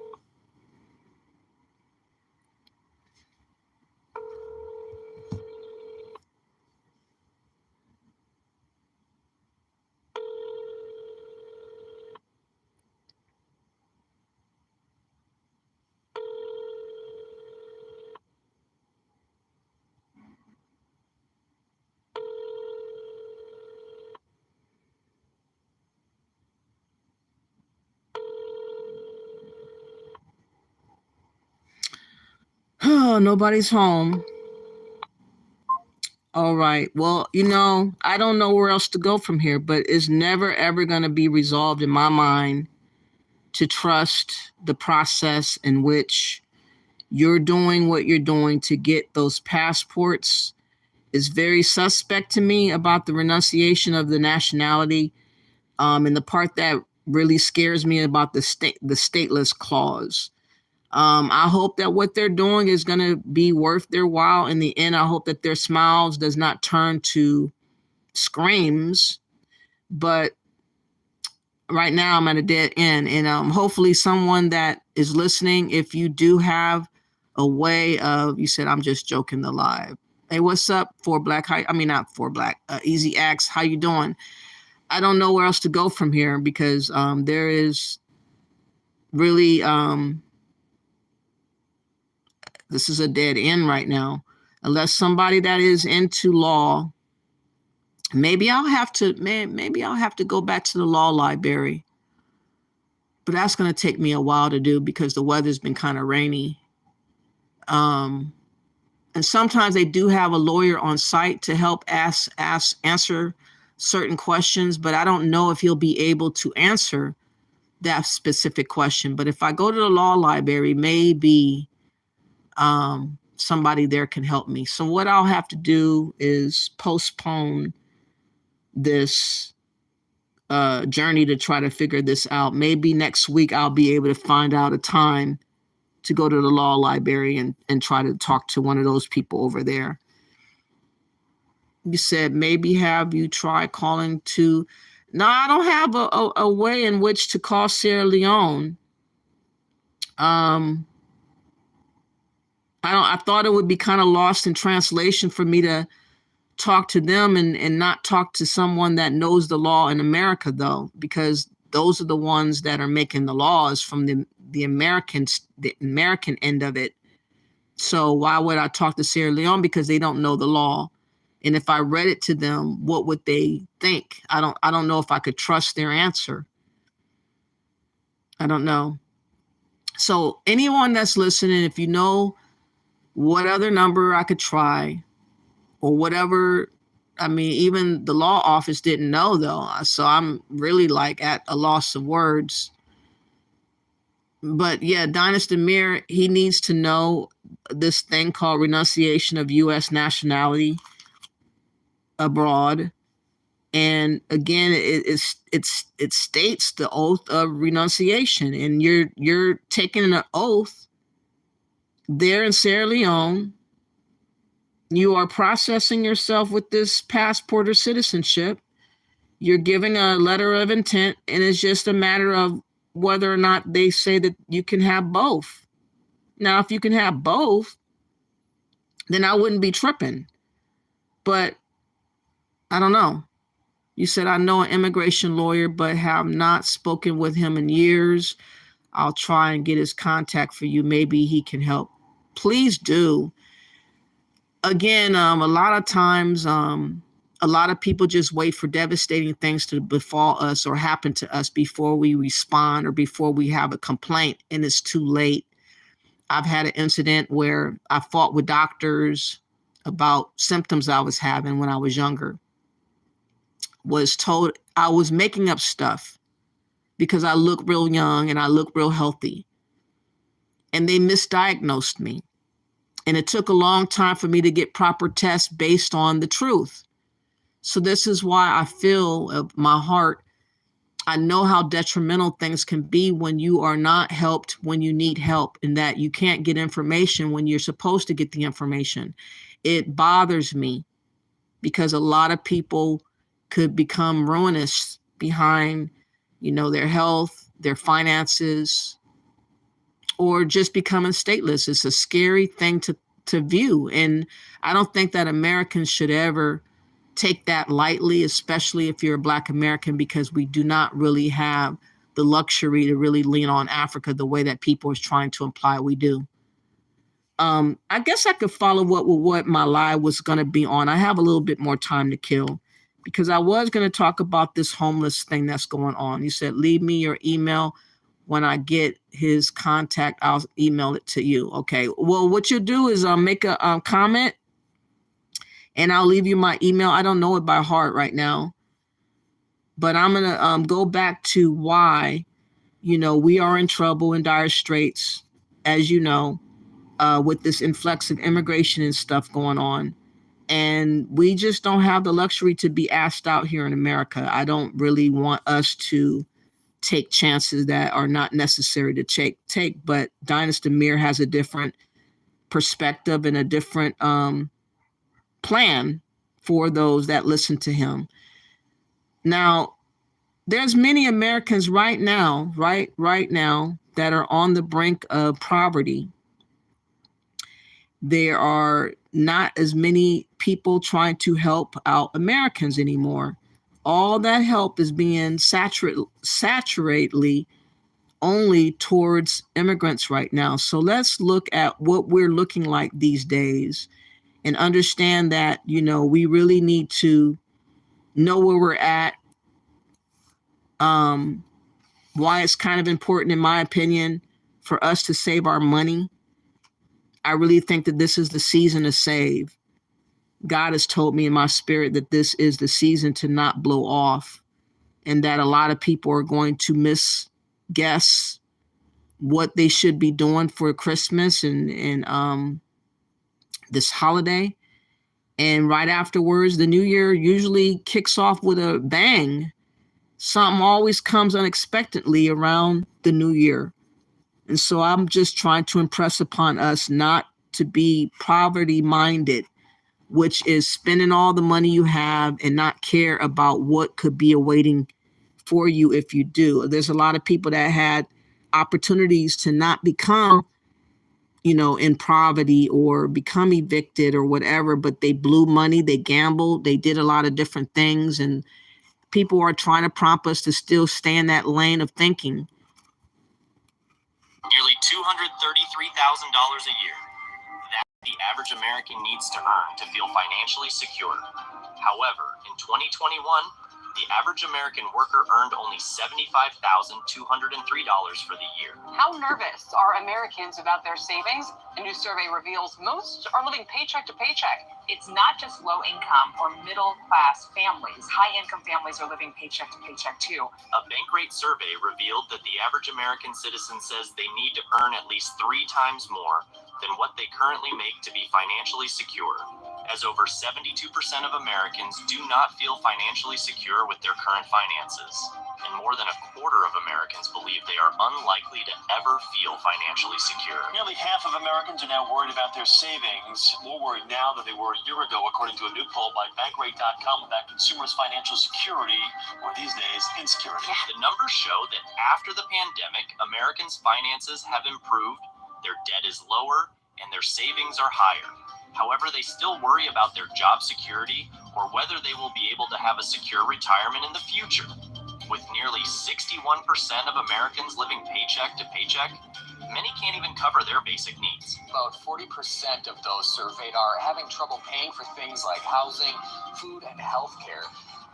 Oh, nobody's home. All right. Well, I don't know where else to go from here, but it's never, ever going to be resolved in my mind to trust the process in which you're doing what you're doing to get those passports. Is very suspect to me about the renunciation of the nationality. And the part that really scares me about the stateless clause. I hope that what they're doing is going to be worth their while. In the end, I hope that their smiles does not turn to screams. But right now I'm at a dead end. And hopefully someone that is listening, if you do have a way of, you said, I'm just joking the live. Hey, what's up, Easy Axe, how you doing? I don't know where else to go from here because there is really... this is a dead end right now. Unless somebody that is into law, maybe I'll have to go back to the law library. But that's going to take me a while to do because the weather's been kind of rainy. And sometimes they do have a lawyer on site to help answer certain questions, but I don't know if he'll be able to answer that specific question. But if I go to the law library, maybe somebody there can help me. So what I'll have to do is postpone this journey to try to figure this out. Maybe next week I'll be able to find out a time to go to the law library and try to talk to one of those people over there. You said maybe have you try calling to... No, I don't have a way in which to call Sierra Leone. I thought it would be kind of lost in translation for me to talk to them and not talk to someone that knows the law in America, though, because those are the ones that are making the laws from the American end of it. So why would I talk to Sierra Leone? Because they don't know the law. And if I read it to them, what would they think? I don't know if I could trust their answer. I don't know. So anyone that's listening, if you know what other number I could try or whatever, I mean, even the law office didn't know, though. So I'm really like at a loss of words. But yeah, Dynasty Mir, he needs to know this thing called renunciation of U.S. nationality abroad. And again, it states the oath of renunciation, and you're taking an oath there in Sierra Leone. You are processing yourself with this passport or citizenship. You're giving a letter of intent, and it's just a matter of whether or not they say that you can have both. Now, if you can have both, then I wouldn't be tripping. But I don't know. You said, I know an immigration lawyer, but have not spoken with him in years. I'll try and get his contact for you. Maybe he can help. Please do. Again, a lot of times, a lot of people just wait for devastating things to befall us or happen to us before we respond or before we have a complaint, and it's too late. I've had an incident where I fought with doctors about symptoms I was having when I was younger. Was told I was making up stuff because I look real young and I look real healthy. And they misdiagnosed me. And it took a long time for me to get proper tests based on the truth. So this is why I feel my heart. I know how detrimental things can be when you are not helped, when you need help, and that you can't get information when you're supposed to get the information. It bothers me because a lot of people could become ruinous behind, their health, their finances, or just becoming stateless. It's a scary thing to view. And I don't think that Americans should ever take that lightly, especially if you're a Black American, because we do not really have the luxury to really lean on Africa the way that people is trying to imply we do. I guess I could follow up with what my live was going to be on. I have a little bit more time to kill because I was going to talk about this homeless thing that's going on. You said, leave me your email. When I get his contact, I'll email it to you. Okay. Well, what you do is make a comment and I'll leave you my email. I don't know it by heart right now, but I'm going to go back to why, we are in trouble, in dire straits, as you know, with this influx of immigration and stuff going on. And we just don't have the luxury to be asked out here in America. I don't really want us to take chances that are not necessary to take. But Dynasty Mir has a different perspective and a different plan for those that listen to him. Now, there's many Americans right now that are on the brink of poverty. There are not as many people trying to help out Americans anymore. All that help is being saturatedly only towards immigrants right now. So let's look at what we're looking like these days and understand that, we really need to know where we're at. Why it's kind of important, in my opinion, for us to save our money. I really think that this is the season to save. God has told me in my spirit that this is the season to not blow off, and that a lot of people are going to misguess what they should be doing for Christmas and this holiday. And right afterwards, the new year usually kicks off with a bang. Something always comes unexpectedly around the new year. And so I'm just trying to impress upon us not to be poverty minded, which is spending all the money you have and not care about what could be awaiting for you if you do. There's a lot of people that had opportunities to not become, in poverty or become evicted or whatever, but they blew money, they gambled, they did a lot of different things. And people are trying to prompt us to still stay in that lane of thinking. Nearly $233,000 a year. That's the average American needs to earn to feel financially secure. However, in 2021, the average American worker earned only $75,203 for the year. How nervous are Americans about their savings? A new survey reveals most are living paycheck to paycheck. It's not just low income or middle class families. High income families are living paycheck to paycheck too. A Bankrate survey revealed that the average American citizen says they need to earn at least 3 times more than what they currently make to be financially secure, as over 72% of Americans do not feel financially secure with their current finances, and more than a quarter of Americans believe they are unlikely to ever feel financially secure. Nearly half of Americans are now worried about their savings, more worried now than they were a year ago, according to a new poll by Bankrate.com about consumers' financial security, or these days, insecurity. The numbers show that after the pandemic, Americans' finances have improved, their debt is lower, and their savings are higher. However, they still worry about their job security or whether they will be able to have a secure retirement in the future. With nearly 61% of Americans living paycheck to paycheck, many can't even cover their basic needs. About 40% of those surveyed are having trouble paying for things like housing, food, and health care.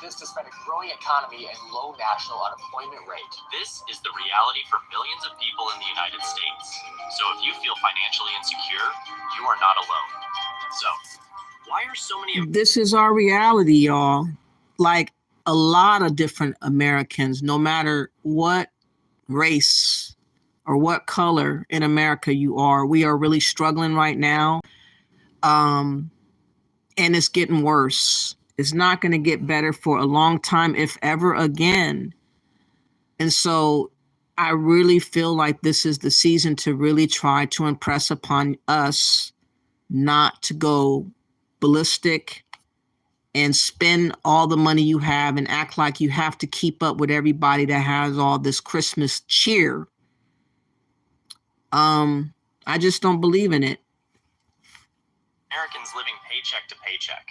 This despite a growing economy and low national unemployment rate. This is the reality for millions of people in the United States. So if you feel financially insecure, you are not alone. So, why are so many... This is our reality, y'all. Like a lot of different Americans, no matter what race or what color in America you are, we are really struggling right now. And it's getting worse. It's not going to get better for a long time, if ever again. And so I really feel like this is the season to really try to impress upon us not to go ballistic and spend all the money you have and act like you have to keep up with everybody that has all this Christmas cheer. I just don't believe in it. Americans living paycheck to paycheck.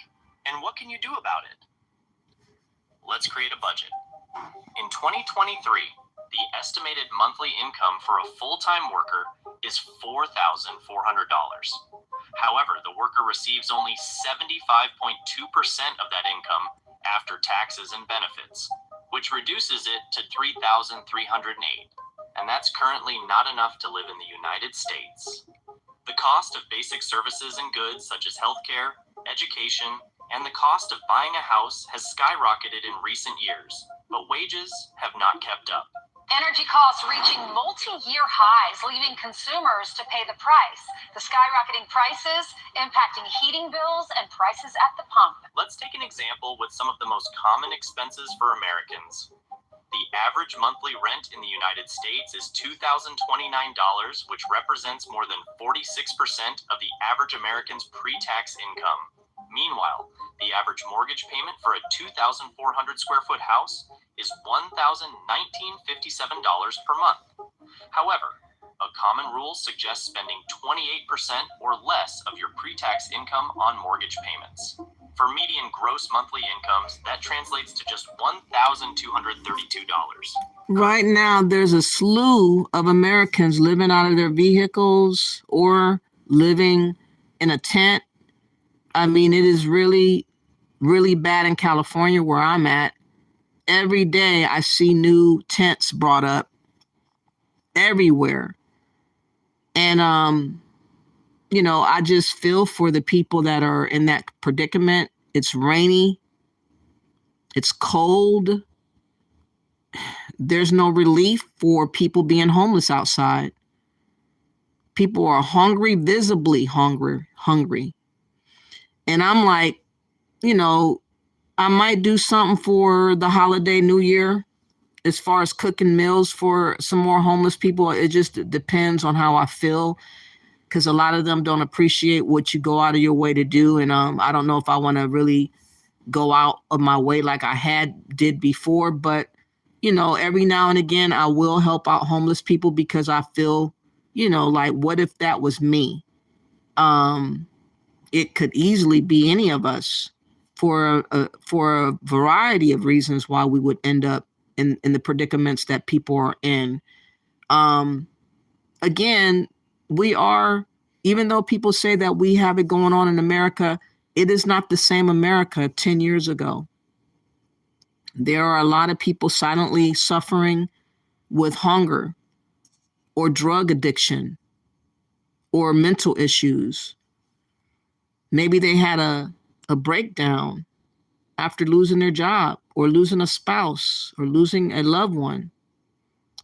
And what can you do about it? Let's create a budget. In 2023, the estimated monthly income for a full-time worker is $4,400. However, the worker receives only 75.2% of that income after taxes and benefits, which reduces it to $3,308. And that's currently not enough to live in the United States. The cost of basic services and goods such as healthcare, education, and the cost of buying a house has skyrocketed in recent years, but wages have not kept up. Energy costs reaching multi-year highs, leaving consumers to pay the price. The skyrocketing prices impacting heating bills and prices at the pump. Let's take an example with some of the most common expenses for Americans. The average monthly rent in the United States is $2,029, which represents more than 46% of the average American's pre-tax income. Meanwhile, the average mortgage payment for a 2,400 square foot house is $1,019.57 per month. However, a common rule suggests spending 28% or less of your pre-tax income on mortgage payments. For median gross monthly incomes, that translates to just $1,232. Right now, there's a slew of Americans living out of their vehicles or living in a tent. I mean, it is really, really bad in California where I'm at. Every day I see new tents brought up everywhere. And I just feel for the people that are in that predicament. It's rainy. It's cold. There's no relief for people being homeless outside. People are hungry, visibly hungry. And I'm like, I might do something for the holiday New Year as far as cooking meals for some more homeless people. It just depends on how I feel, because a lot of them don't appreciate what you go out of your way to do. And I don't know if I want to really go out of my way like I did before. But, every now and again, I will help out homeless people because I feel, like, what if that was me? It could easily be any of us for a variety of reasons why we would end up in the predicaments that people are in. Again, we are, even though people say that we have it going on in America, it is not the same America 10 years ago. There are a lot of people silently suffering with hunger or drug addiction or mental issues. Maybe they had a breakdown after losing their job or losing a spouse or losing a loved one.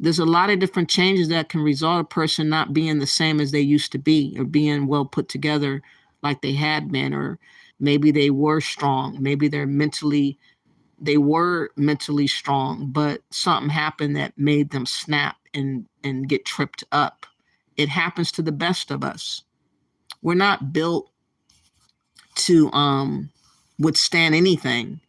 There's a lot of different changes that can result a person not being the same as they used to be, or being well put together like they had been, or maybe they were strong. Maybe they were mentally strong, but something happened that made them snap and get tripped up. It happens to the best of us. We're not built to withstand anything.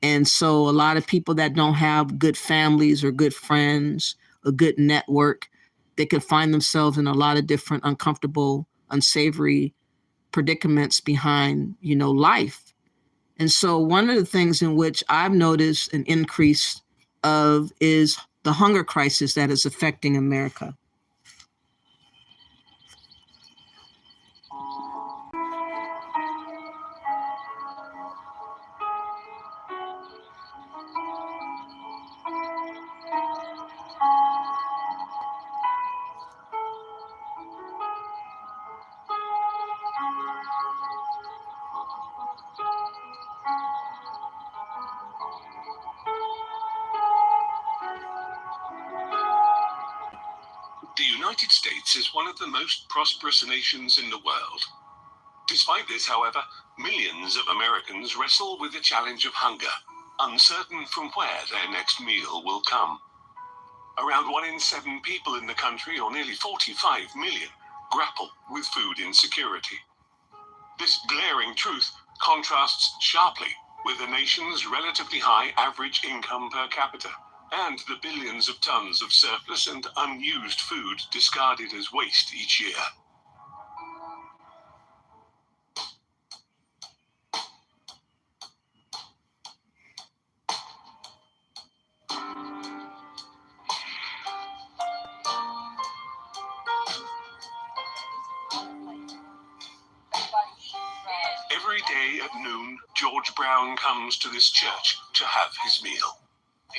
And so a lot of people that don't have good families or good friends, a good network, they could find themselves in a lot of different uncomfortable, unsavory predicaments behind, life. And so one of the things in which I've noticed an increase of is the hunger crisis that is affecting America. The United States is one of the most prosperous nations in the world. Despite this, however, millions of Americans wrestle with the challenge of hunger, uncertain from where their next meal will come. Around 1 in 7 people in the country, or nearly 45 million, grapple with food insecurity. This glaring truth contrasts sharply with the nation's relatively high average income per capita, and the billions of tons of surplus and unused food discarded as waste each year. Every day at noon, George Brown comes to this church to have his meal.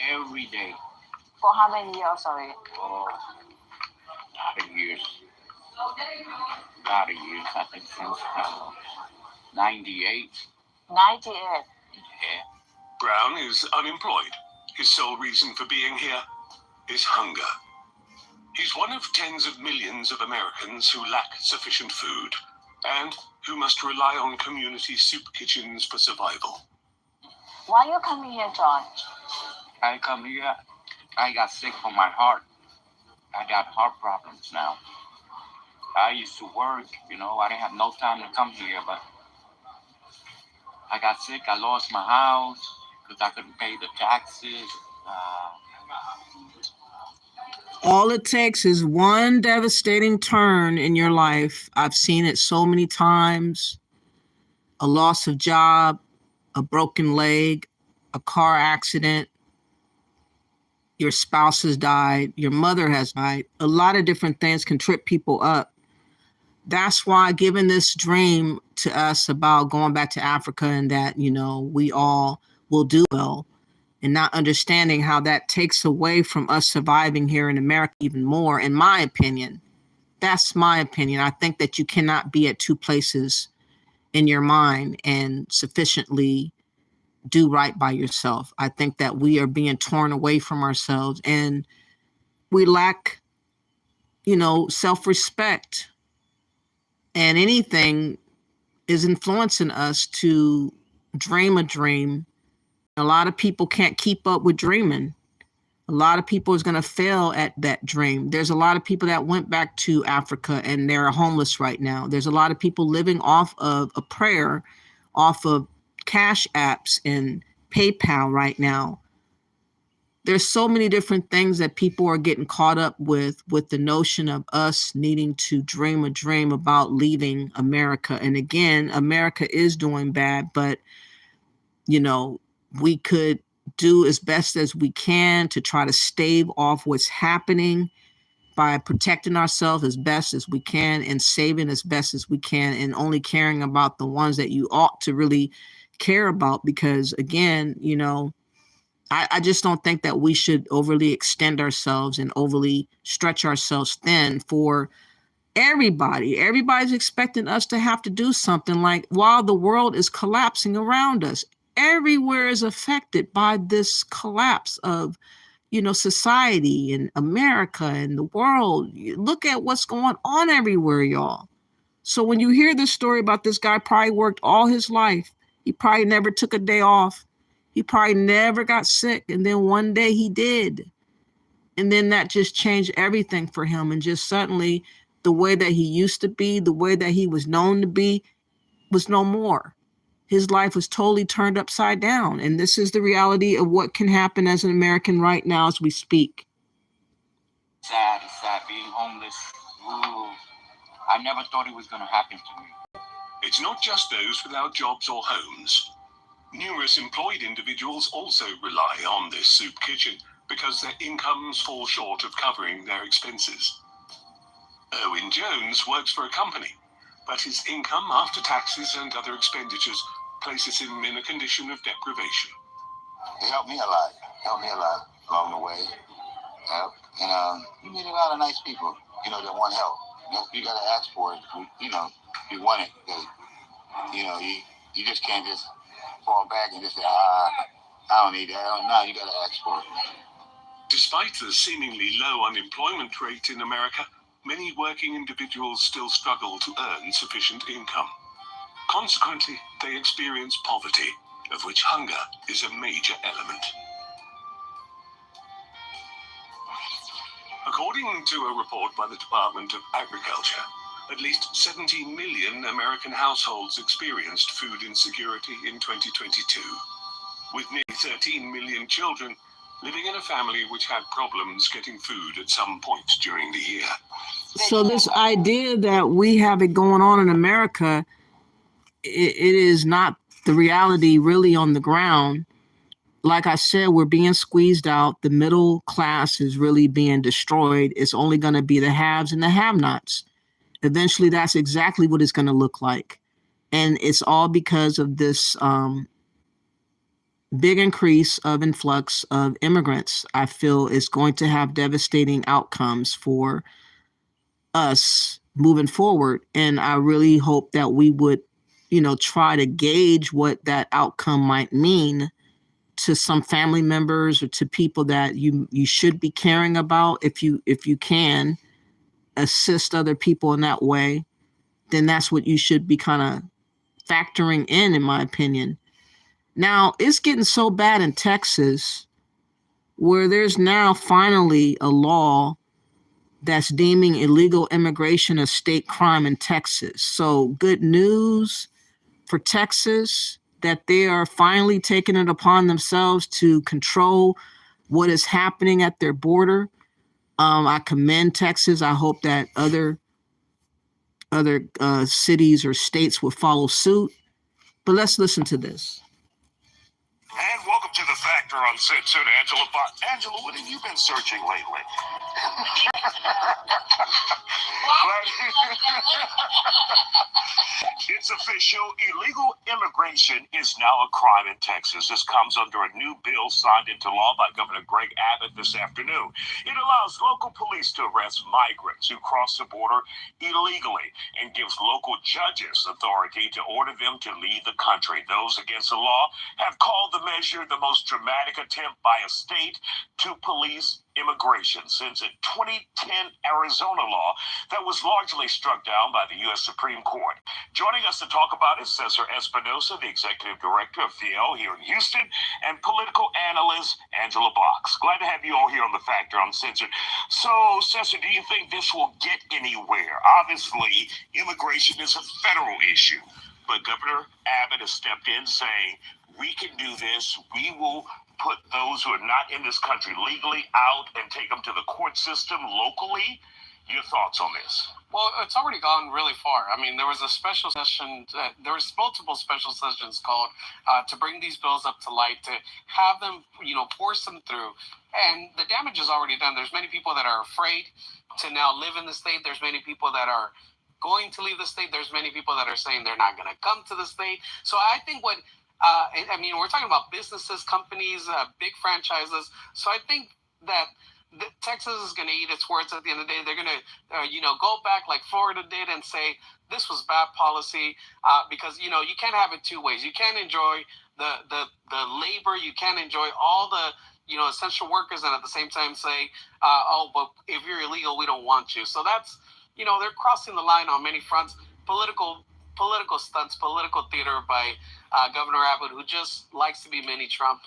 Every day. For how many years already? Oh, a lot of years. I think since 98. 98. Yeah. Brown is unemployed. His sole reason for being here is hunger. He's one of tens of millions of Americans who lack sufficient food and who must rely on community soup kitchens for survival. Why you coming here, John? I come here, I got sick from my heart. I got heart problems now. I used to work, I didn't have no time to come here, but I got sick. I lost my house because I couldn't pay the taxes. All it takes is one devastating turn in your life. I've seen it so many times. A loss of job, a broken leg, a car accident. Your spouse has died. Your mother has died. A lot of different things can trip people up. That's why giving this dream to us about going back to Africa and that, we all will do well, and not understanding how that takes away from us surviving here in America even more, in my opinion. That's my opinion. I think that you cannot be at two places in your mind and sufficiently do right by yourself. I think that we are being torn away from ourselves, and we lack, self-respect, and anything is influencing us to dream a dream. A lot of people can't keep up with dreaming. A lot of people is going to fail at that dream. There's a lot of people that went back to Africa and they're homeless right now. There's a lot of people living off of a prayer, off of cash apps and PayPal right now. There's so many different things that people are getting caught up with the notion of us needing to dream a dream about leaving America. And again, America is doing bad, but, we could do as best as we can to try to stave off what's happening by protecting ourselves as best as we can and saving as best as we can, and only caring about the ones that you ought to really care about. Because again, I just don't think that we should overly extend ourselves and overly stretch ourselves thin for everybody. Everybody's expecting us to have to do something, like while the world is collapsing around us. Everywhere is affected by this collapse of, society and America and the world. Look at what's going on everywhere, y'all. So when you hear this story about this guy probably worked all his life, he probably never took a day off. He probably never got sick. And then one day he did. And then that just changed everything for him. And just suddenly the way that he used to be, the way that he was known to be, was no more. His life was totally turned upside down. And this is the reality of what can happen as an American right now as we speak. Sad, it's sad being homeless. Ooh, I never thought it was going to happen to me. It's not just those without jobs or homes. Numerous employed individuals also rely on this soup kitchen because their incomes fall short of covering their expenses. Owen Jones works for a company, but his income after taxes and other expenditures places him in a condition of deprivation. It helped me a lot along the way. And you meet a lot of nice people, that want help. You got to ask for it, you want it. Because, you just can't just fall back and just say, I don't need that. No, you got to ask for it. Despite the seemingly low unemployment rate in America, many working individuals still struggle to earn sufficient income. Consequently, they experience poverty, of which hunger is a major element. According to a report by the Department of Agriculture, at least 17 million American households experienced food insecurity in 2022, with nearly 13 million children living in a family which had problems getting food at some point during the year. So this idea that we have it going on in America, it is not the reality really on the ground. Like I said, we're being squeezed out. The middle class is really being destroyed. It's only going to be the haves and the have-nots. Eventually, that's exactly what it's going to look like. And it's all because of this big increase of influx of immigrants. I feel is going to have devastating outcomes for us moving forward. And I really hope that we would, try to gauge what that outcome might mean to some family members or to people that you should be caring about. If you can assist other people in that way, then that's what you should be kind of factoring in my opinion. Now, it's getting so bad in Texas where there's now finally a law that's deeming illegal immigration a state crime in Texas. So good news for Texas that they are finally taking it upon themselves to control what is happening at their border. I commend Texas. I hope that other cities or states will follow suit. But let's listen to this. And welcome Welcome to The Factor Uncensored, Angela Fox. Angela, what have you been searching lately? It's official. Illegal immigration is now a crime in Texas. This comes under a new bill signed into law by Governor Greg Abbott this afternoon. It allows local police to arrest migrants who cross the border illegally and gives local judges authority to order them to leave the country. Those against the law have called the measure the most dramatic attempt by a state to police immigration since a 2010 Arizona law that was largely struck down by the U.S. Supreme Court. Joining us to talk about it, Cesar Espinosa, the executive director of Fiel here in Houston, and political analyst Angela Box. Glad to have you all here on The Factor Uncensored. So, Cesar, do you think this will get anywhere? Obviously, immigration is a federal issue, but Governor Abbott has stepped in saying, we can do this. We will put those who are not in this country legally out and take them to the court system locally. Your thoughts on this? Well, it's already gone really far. I mean, there was a special session, there was multiple special sessions called to bring these bills up to light, to have them, force them through. And the damage is already done. There's many people that are afraid to now live in the state. There's many people that are going to leave the state. There's many people that are saying they're not going to come to the state. So I think we're talking about businesses, companies, big franchises. So I think that Texas is going to eat its words at the end of the day. They're going to, go back like Florida did and say this was bad policy because, you can't have it two ways. You can't enjoy the labor. You can't enjoy all the, essential workers and at the same time say, but if you're illegal, we don't want you. So that's, they're crossing the line on many fronts. Political stunts, political theater by Governor Abbott, who just likes to be mini Trump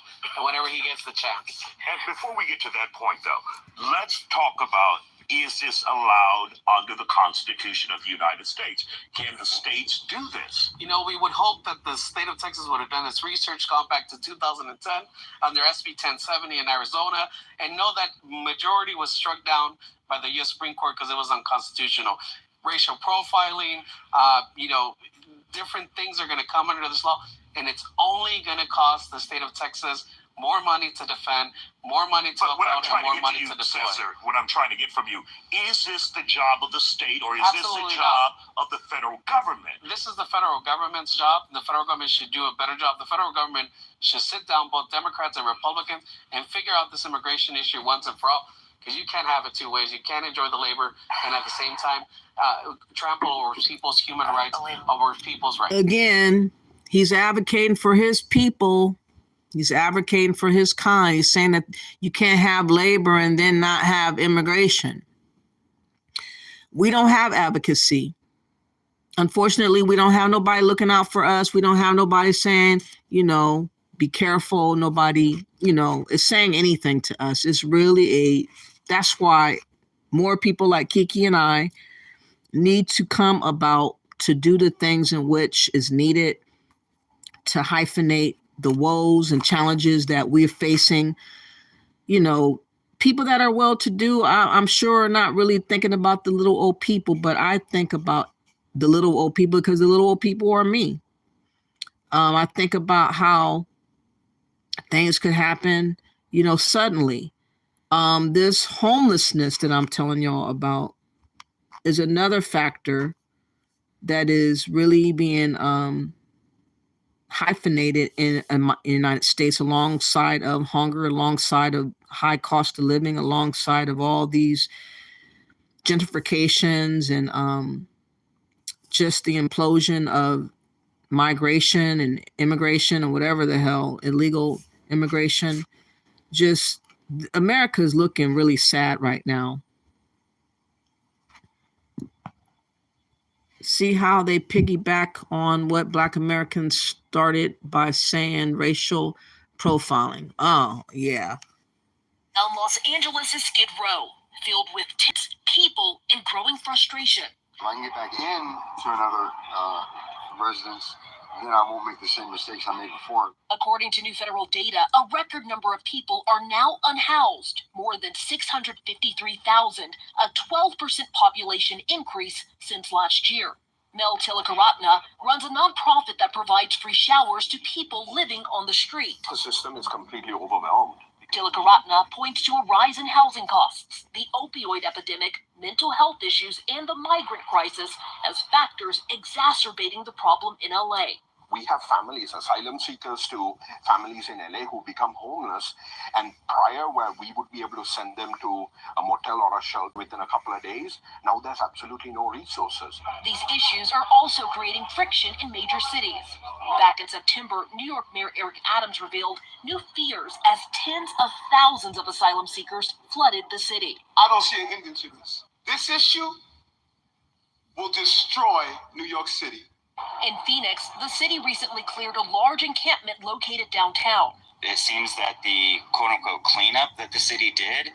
whenever he gets the chance. And before we get to that point, though, let's talk about, is this allowed under the Constitution of the United States? Can the states do this? We would hope that the state of Texas would have done its research, gone back to 2010 under SB 1070 in Arizona, and know that majority was struck down by the U.S. Supreme Court because it was unconstitutional. Racial profiling, different things are going to come under this law, and it's only going to cost the state of Texas more money to defend, more money to uphold, and more money to deploy. Cesar, what I'm trying to get from you, is this the job of the state, or is Absolutely this the job of the federal government? This is the federal government's job. The federal government should do a better job. The federal government should sit down, both Democrats and Republicans, and figure out this immigration issue once and for all. Because you can't have it two ways. You can't enjoy the labor and at the same time trample over people's human rights, over people's rights. Again, he's advocating for his people. He's advocating for his kind. He's saying that you can't have labor and then not have immigration. We don't have advocacy. Unfortunately, we don't have nobody looking out for us. We don't have nobody saying, be careful. Nobody, is saying anything to us. It's really that's why more people like Kiki and I need to come about to do the things in which is needed to hyphenate the woes and challenges that we're facing. People that are well-to-do, I'm sure are not really thinking about the little old people, but I think about the little old people because the little old people are me. I think about how things could happen, suddenly. This homelessness that I'm telling y'all about is another factor that is really being hyphenated in the United States, alongside of hunger, alongside of high cost of living, alongside of all these gentrifications and just the implosion of migration and immigration and whatever the hell, illegal immigration. Just America is looking really sad right now. See how they piggyback on what Black Americans started by saying racial profiling. Oh, yeah. Los Angeles' Skid Row, filled with tense people and growing frustration. If I can get back in to another residence, then I won't make the same mistakes I made before. According to new federal data, a record number of people are now unhoused, more than 653,000, a 12% population increase since last year. Mel Tilakaratna runs a nonprofit that provides free showers to people living on the street. The system is completely overwhelmed. Tilakaratna points to a rise in housing costs, the opioid epidemic, mental health issues, and the migrant crisis as factors exacerbating the problem in LA. We have families, asylum seekers too, families in LA who become homeless, and prior where we would be able to send them to a motel or a shelter within a couple of days, now there's absolutely no resources. These issues are also creating friction in major cities. Back in September, New York Mayor Eric Adams revealed new fears as tens of thousands of asylum seekers flooded the city. I don't see an ending to this. This issue will destroy New York City. In Phoenix, the city recently cleared a large encampment located downtown. It seems that the quote-unquote cleanup that the city did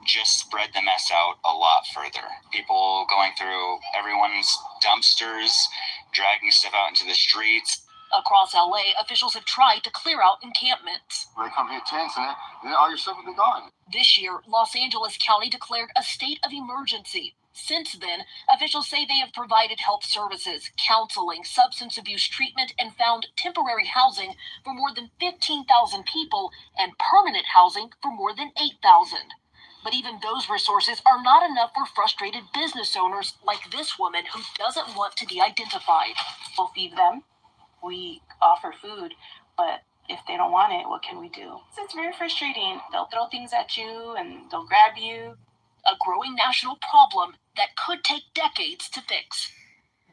just spread the mess out a lot further. People going through everyone's dumpsters, dragging stuff out into the streets. Across LA, officials have tried to clear out encampments. They come here tents and then all your stuff will be gone. This year, Los Angeles County declared a state of emergency. Since then, officials say they have provided health services, counseling, substance abuse treatment, and found temporary housing for more than 15,000 people and permanent housing for more than 8,000. But even those resources are not enough for frustrated business owners like this woman who doesn't want to be identified. We'll feed them. We offer food, but if they don't want it, what can we do? So it's very frustrating. They'll throw things at you and they'll grab you. A growing national problem that could take decades to fix.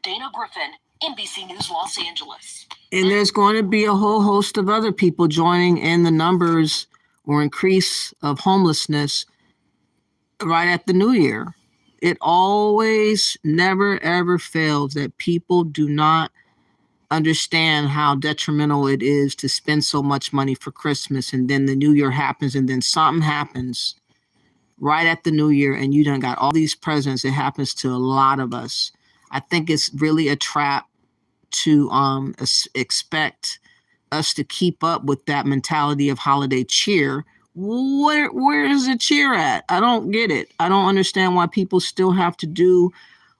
Dana Griffin, NBC News, Los Angeles. And there's going to be a whole host of other people joining in the numbers or increase of homelessness right at the new year. It always, never, ever fails that people do not understand how detrimental it is to spend so much money for Christmas, and then the new year happens, and then something happens right at the new year, and you done got all these presents. It happens to a lot of us. I think it's really a trap to expect us to keep up with that mentality of holiday cheer. Where is the cheer at? I don't get it. I don't understand why people still have to do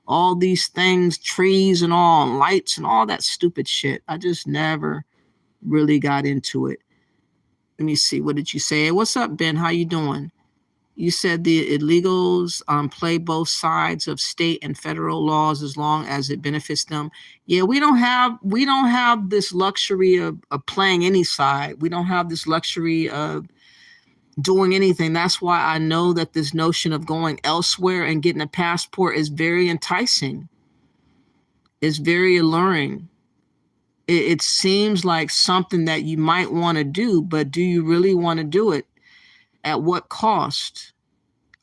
all these things, trees and all, and lights and all that stupid shit. I just never really got into it. Let me see. What did you say? What's up, Ben? How you doing? You said the illegals play both sides of state and federal laws as long as it benefits them. Yeah, we don't have this luxury of playing any side. We don't have this luxury of doing anything. That's why I know that this notion of going elsewhere and getting a passport is very enticing. It's very alluring. It seems like something that you might want to do, but do you really want to do it? At what cost?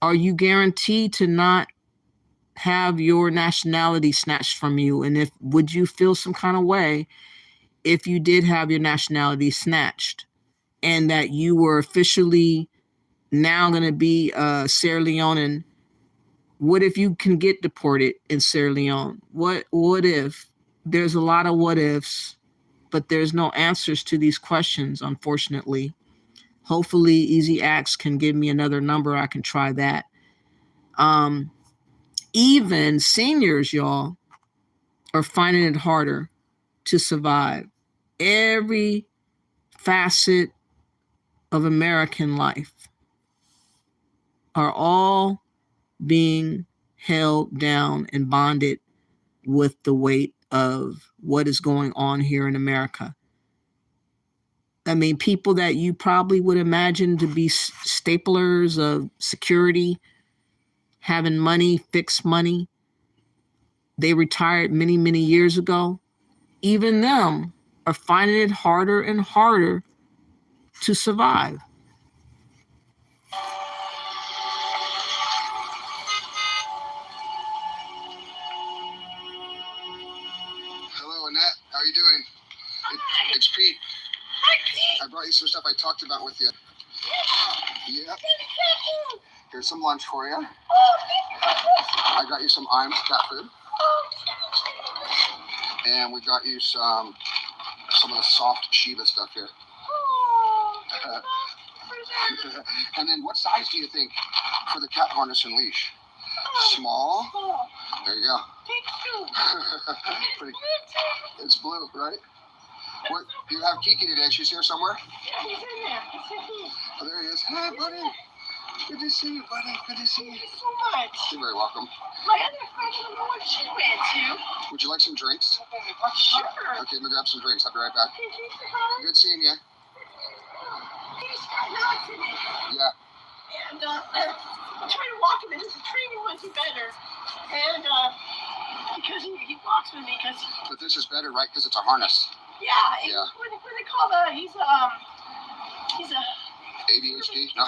Are you guaranteed to not have your nationality snatched from you? And would you feel some kind of way if you did have your nationality snatched and that you were officially now going to be Sierra Leonean? What if you can get deported in Sierra Leone? What if? There's a lot of what ifs, but there's no answers to these questions, unfortunately. Hopefully Easy Axe can give me another number. I can try that. Even seniors, y'all, are finding it harder to survive. Every facet of American life are all being held down and bonded with the weight of what is going on here in America. I mean, people that you probably would imagine to be staplers of security, having money, fixed money, they retired many, many years ago. Even them are finding it harder and harder to survive. Hello, Annette. How are you doing? It's Pete. I brought you some stuff I talked about with you. Yep. Here's some lunch for you. I got you some Iams cat food. And we got you some of the soft Shiba stuff here. And then what size do you think for the cat harness and leash? Small? There you Yeah. Take two. Pretty- it's blue, right? What? You have Kiki today? She's here somewhere? Yeah, he's in there. He's in here. Oh, there he is. Hey, buddy. Good to see you, buddy. Good to see you. Thank you so much. You're very welcome. My other friend, I don't know what she went to. Would you like some drinks? Sure. Okay, let me grab some drinks. I'll be right back. Thank you for calling. Good seeing you. He's got an accident. Yeah. And I'm trying to walk him in. His training wasn't better. And because he walks with me because, But this is better, right? Because it's a harness. yeah, Yeah. what they call he's a, ADHD? No.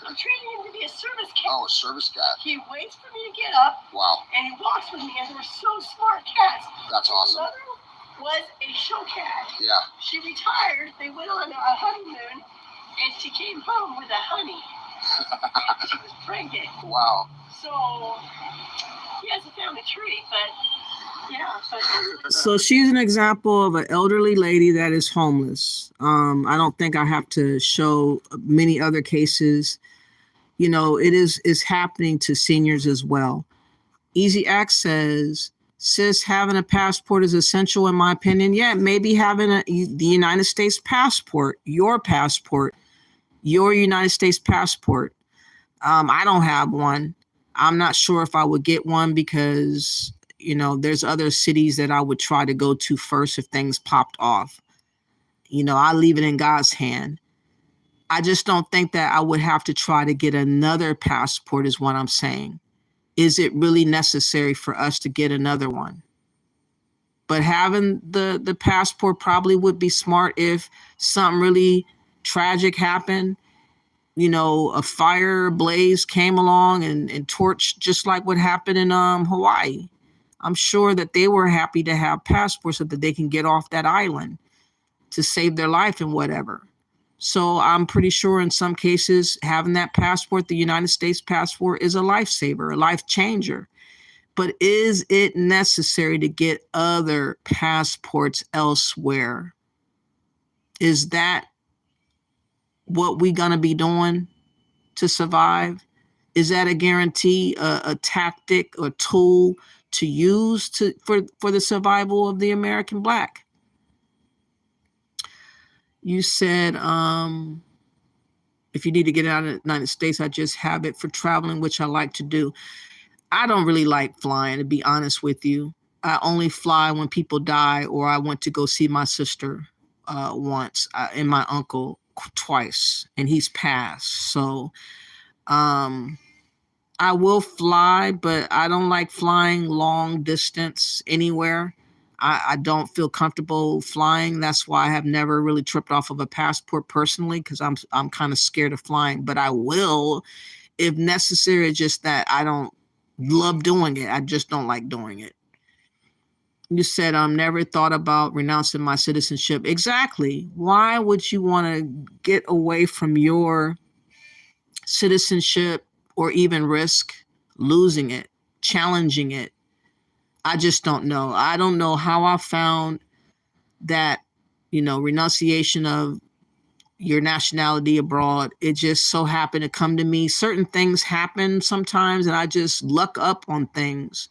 I'm training him to be a service cat. Oh, a service cat. He waits for me to get up. Wow. And he walks with me, and they're so smart cats. That's awesome. His mother was a show cat. Yeah. She retired. They went on a honeymoon, and she came home with a honey. She was pregnant. Wow. So he has a family tree, but yeah. But So she's an example of an elderly lady that is homeless. I don't think I have to show many other cases. You know, it's happening to seniors as well. Easy Act says, sis, having a passport is essential in my opinion. Yeah, maybe having the United States passport, your United States passport. I don't have one. I'm not sure if I would get one because, you know, there's other cities that I would try to go to first if things popped off. You know, I leave it in God's hand. I just don't think that I would have to try to get another passport is what I'm saying. Is it really necessary for us to get another one? But having the passport probably would be smart if something really tragic happened. You know, a fire blaze came along and torched just like what happened in Hawaii. I'm sure that they were happy to have passports so that they can get off that island to save their life and whatever. So I'm pretty sure in some cases, having that passport, the United States passport, is a lifesaver, a life changer. But is it necessary to get other passports elsewhere? Is that what we gonna be doing to survive? Is that a guarantee, a tactic, a tool to use for the survival of the American Black? You said, if you need to get out of the United States, I just have it for traveling, which I like to do. I don't really like flying, to be honest with you. I only fly when people die, or I went to go see my sister once, and my uncle twice, and he's passed. So I will fly, but I don't like flying long distance anywhere. I don't feel comfortable flying. That's why I have never really tripped off of a passport personally, because I'm kind of scared of flying. But I will if necessary. It's just that I don't love doing it. I just don't like doing it. You said, never thought about renouncing my citizenship. Exactly. Why would you want to get away from your citizenship or even risk losing it, challenging it? I just don't know. I don't know how I found that, you know, renunciation of your nationality abroad. It just so happened to come to me. Certain things happen sometimes, and I just luck up on things.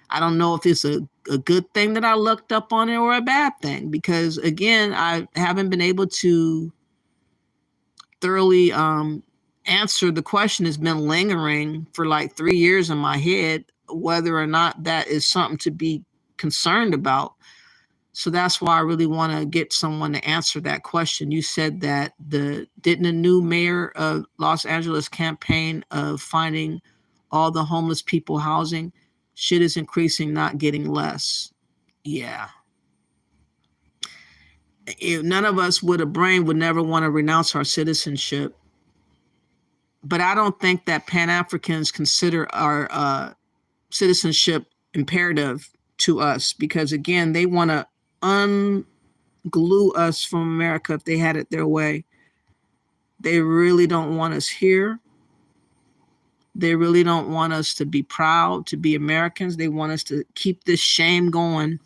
I don't know if it's a good thing that I looked up on it or a bad thing, because again, I haven't been able to thoroughly answer the question. Has been lingering for like 3 years in my head, whether or not that is something to be concerned about. So that's why I really want to get someone to answer that question. You said that didn't the new mayor of Los Angeles campaign of finding all the homeless people housing? Shit is increasing, not getting less. Yeah. If none of us with a brain would never want to renounce our citizenship. But I don't think that Pan-Africans consider our citizenship imperative to us, because again, they want to unglue us from America if they had it their way. They really don't want us here. They really don't want us to be proud to be Americans. They want us to keep this shame going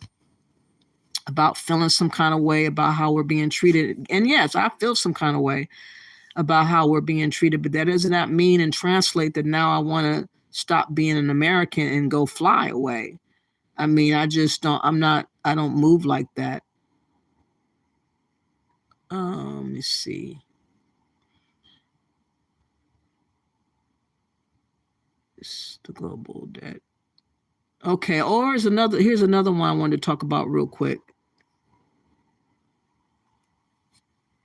about feeling some kind of way about how we're being treated. And yes, I feel some kind of way about how we're being treated, but that does not mean and translate that now I want to stop being an American and go fly away. I mean, I just don't, I don't move like that. Let me see. It's the global debt. Okay, or here's another one I wanted to talk about real quick.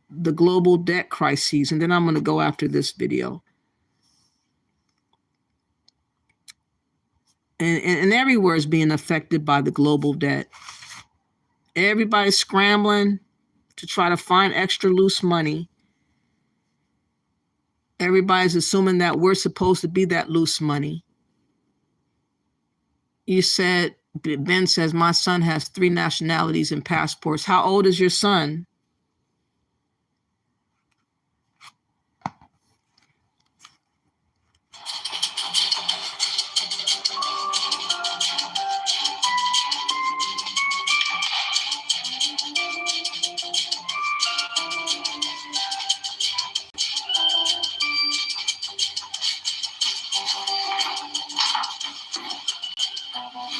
The global debt crises, and then I'm going to go after this video. And everywhere is being affected by the global debt. Everybody's scrambling to try to find extra loose money. Everybody's assuming that we're supposed to be that loose money. You said, Ben says, my son has 3 nationalities and passports. How old is your son?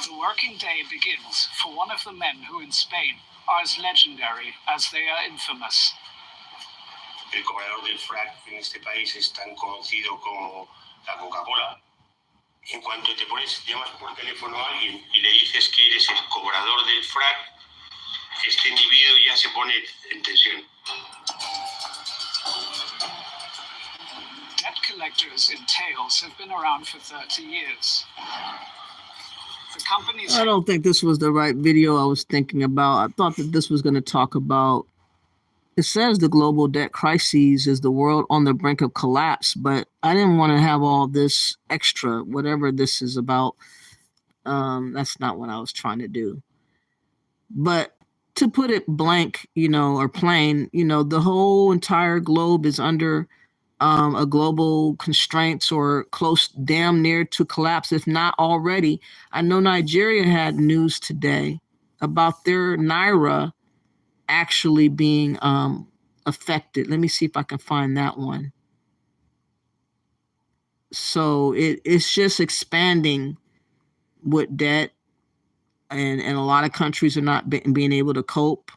The working day begins for one of the men who in Spain are as legendary as they are infamous. El cobrador del frac en este país es tan conocido como la Coca-Cola. En cuanto te llamas por teléfono a alguien y le dices que eres el cobrador del frac, este individuo ya se pone en tensión. Debt collectors in tails have been around for 30 years. I don't think this was the right video I was thinking about. I thought that this was going to talk about, it says the global debt crises is the world on the brink of collapse, but I didn't want to have all this extra, whatever this is about. That's not what I was trying to do. But to put it blank, or plain, the whole entire globe is under a global constraints or close, damn near to collapse, if not already. I know Nigeria had news today about their Naira actually being affected. Let me see if I can find that one. So it's just expanding with debt, and a lot of countries are not being able to cope.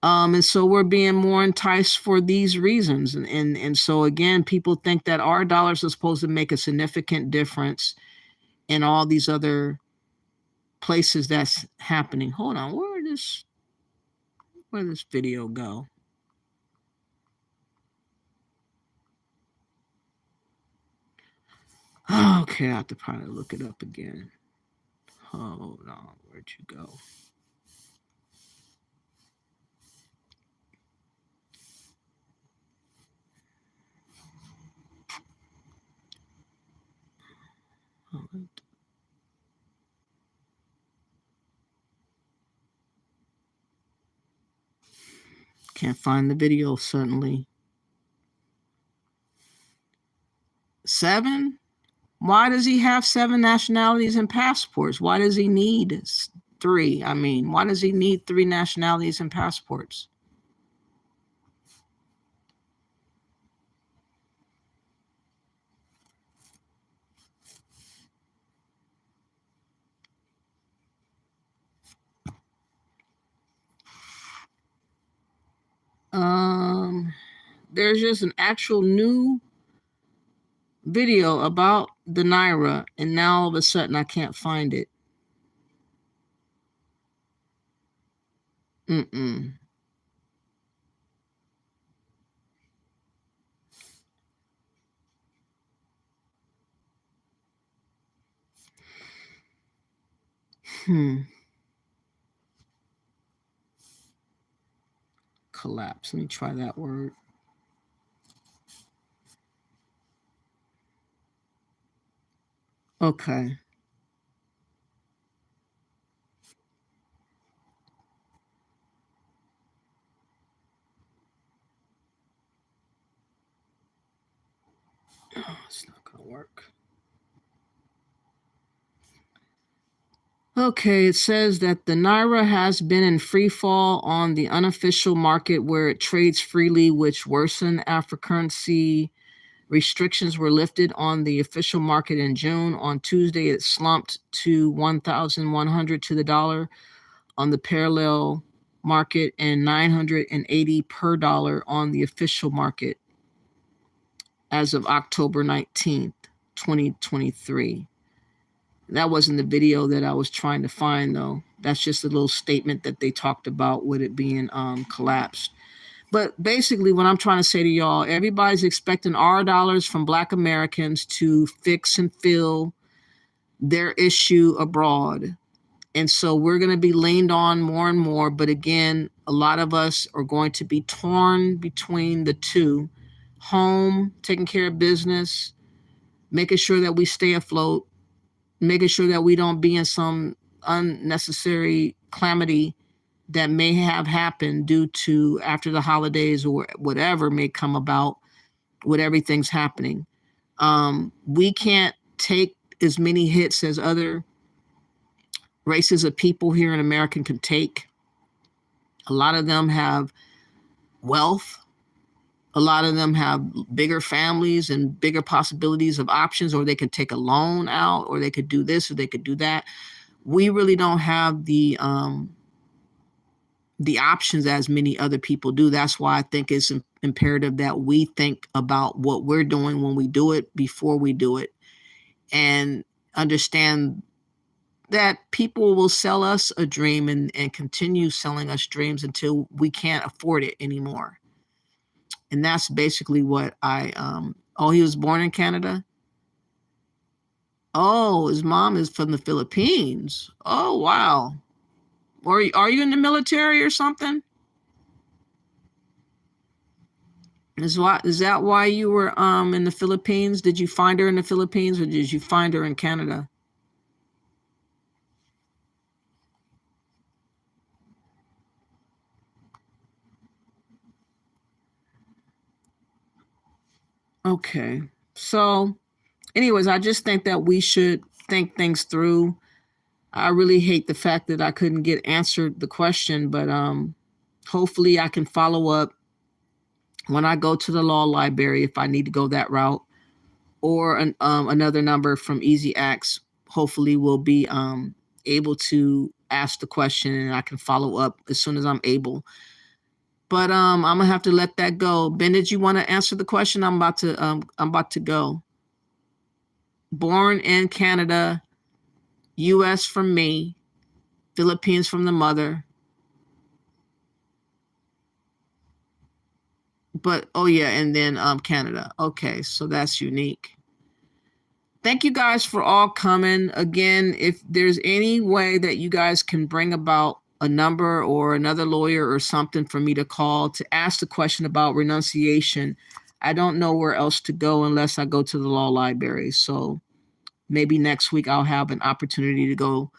And so we're being more enticed for these reasons. And so, again, people think that our dollars are supposed to make a significant difference in all these other places that's happening. Hold on, where did this video go? Okay, I have to probably look it up again. Hold on, where'd you go? Can't find the video suddenly. 7? Why does he have 7 nationalities and passports? Why does he need 3? I mean, why does he need 3 nationalities and passports? There's just an actual new video about the Naira, and now all of a sudden I can't find it. Collapse. Let me try that word. Okay. Oh, it's not going to work. Okay, it says that the Naira has been in free fall on the unofficial market where it trades freely, which worsen African currency Restrictions were lifted on the official market in June. On Tuesday, it slumped to 1,100 to the dollar on the parallel market and 980 per dollar on the official market as of October 19th, 2023. That wasn't the video that I was trying to find, though. That's just a little statement that they talked about with it being collapsed. But basically, what I'm trying to say to y'all, everybody's expecting our dollars from Black Americans to fix and fill their issue abroad. And so we're going to be leaned on more and more. But again, a lot of us are going to be torn between the two. Home, taking care of business, making sure that we stay afloat, making sure that we don't be in some unnecessary calamity that may have happened due to after the holidays or whatever may come about with everything's happening. We can't take as many hits as other races of people here in America can take. A lot of them have wealth. A lot of them have bigger families and bigger possibilities of options, or they could take a loan out, or they could do this, or they could do that. We really don't have the options as many other people do. That's why I think it's imperative that we think about what we're doing when we do it before we do it, and understand that people will sell us a dream and continue selling us dreams until we can't afford it anymore. And that's basically what oh, he was born in Canada? Oh, his mom is from the Philippines. Oh, wow. Or are you in the military or something? Is that why you were in the Philippines? Did you find her in the Philippines, or did you find her in Canada? Okay. So anyways, I just think that we should think things through. I really hate the fact that I couldn't get answered the question, but hopefully I can follow up when I go to the law library if I need to go that route, or another number from Easy Acts. Hopefully we'll be able to ask the question and I can follow up as soon as I'm able. But I'm gonna have to let that go. Ben, did you want to answer the question? I'm about to go. Born in Canada, U.S. from me, Philippines from the mother. But, oh yeah, and then Canada. Okay, so that's unique. Thank you guys for all coming. Again, if there's any way that you guys can bring about a number or another lawyer or something for me to call to ask the question about renunciation, I don't know where else to go unless I go to the law library. So maybe next week I'll have an opportunity to go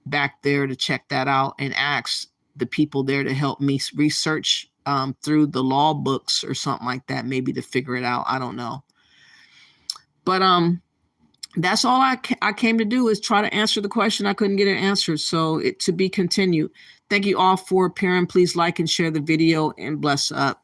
back there to check that out and ask the people there to help me research through the law books or something like that, maybe to figure it out. I don't know. But that's all I came to do, is try to answer the question. I couldn't get it answered. So to be continued. Thank you all for appearing. Please like and share the video, and bless up.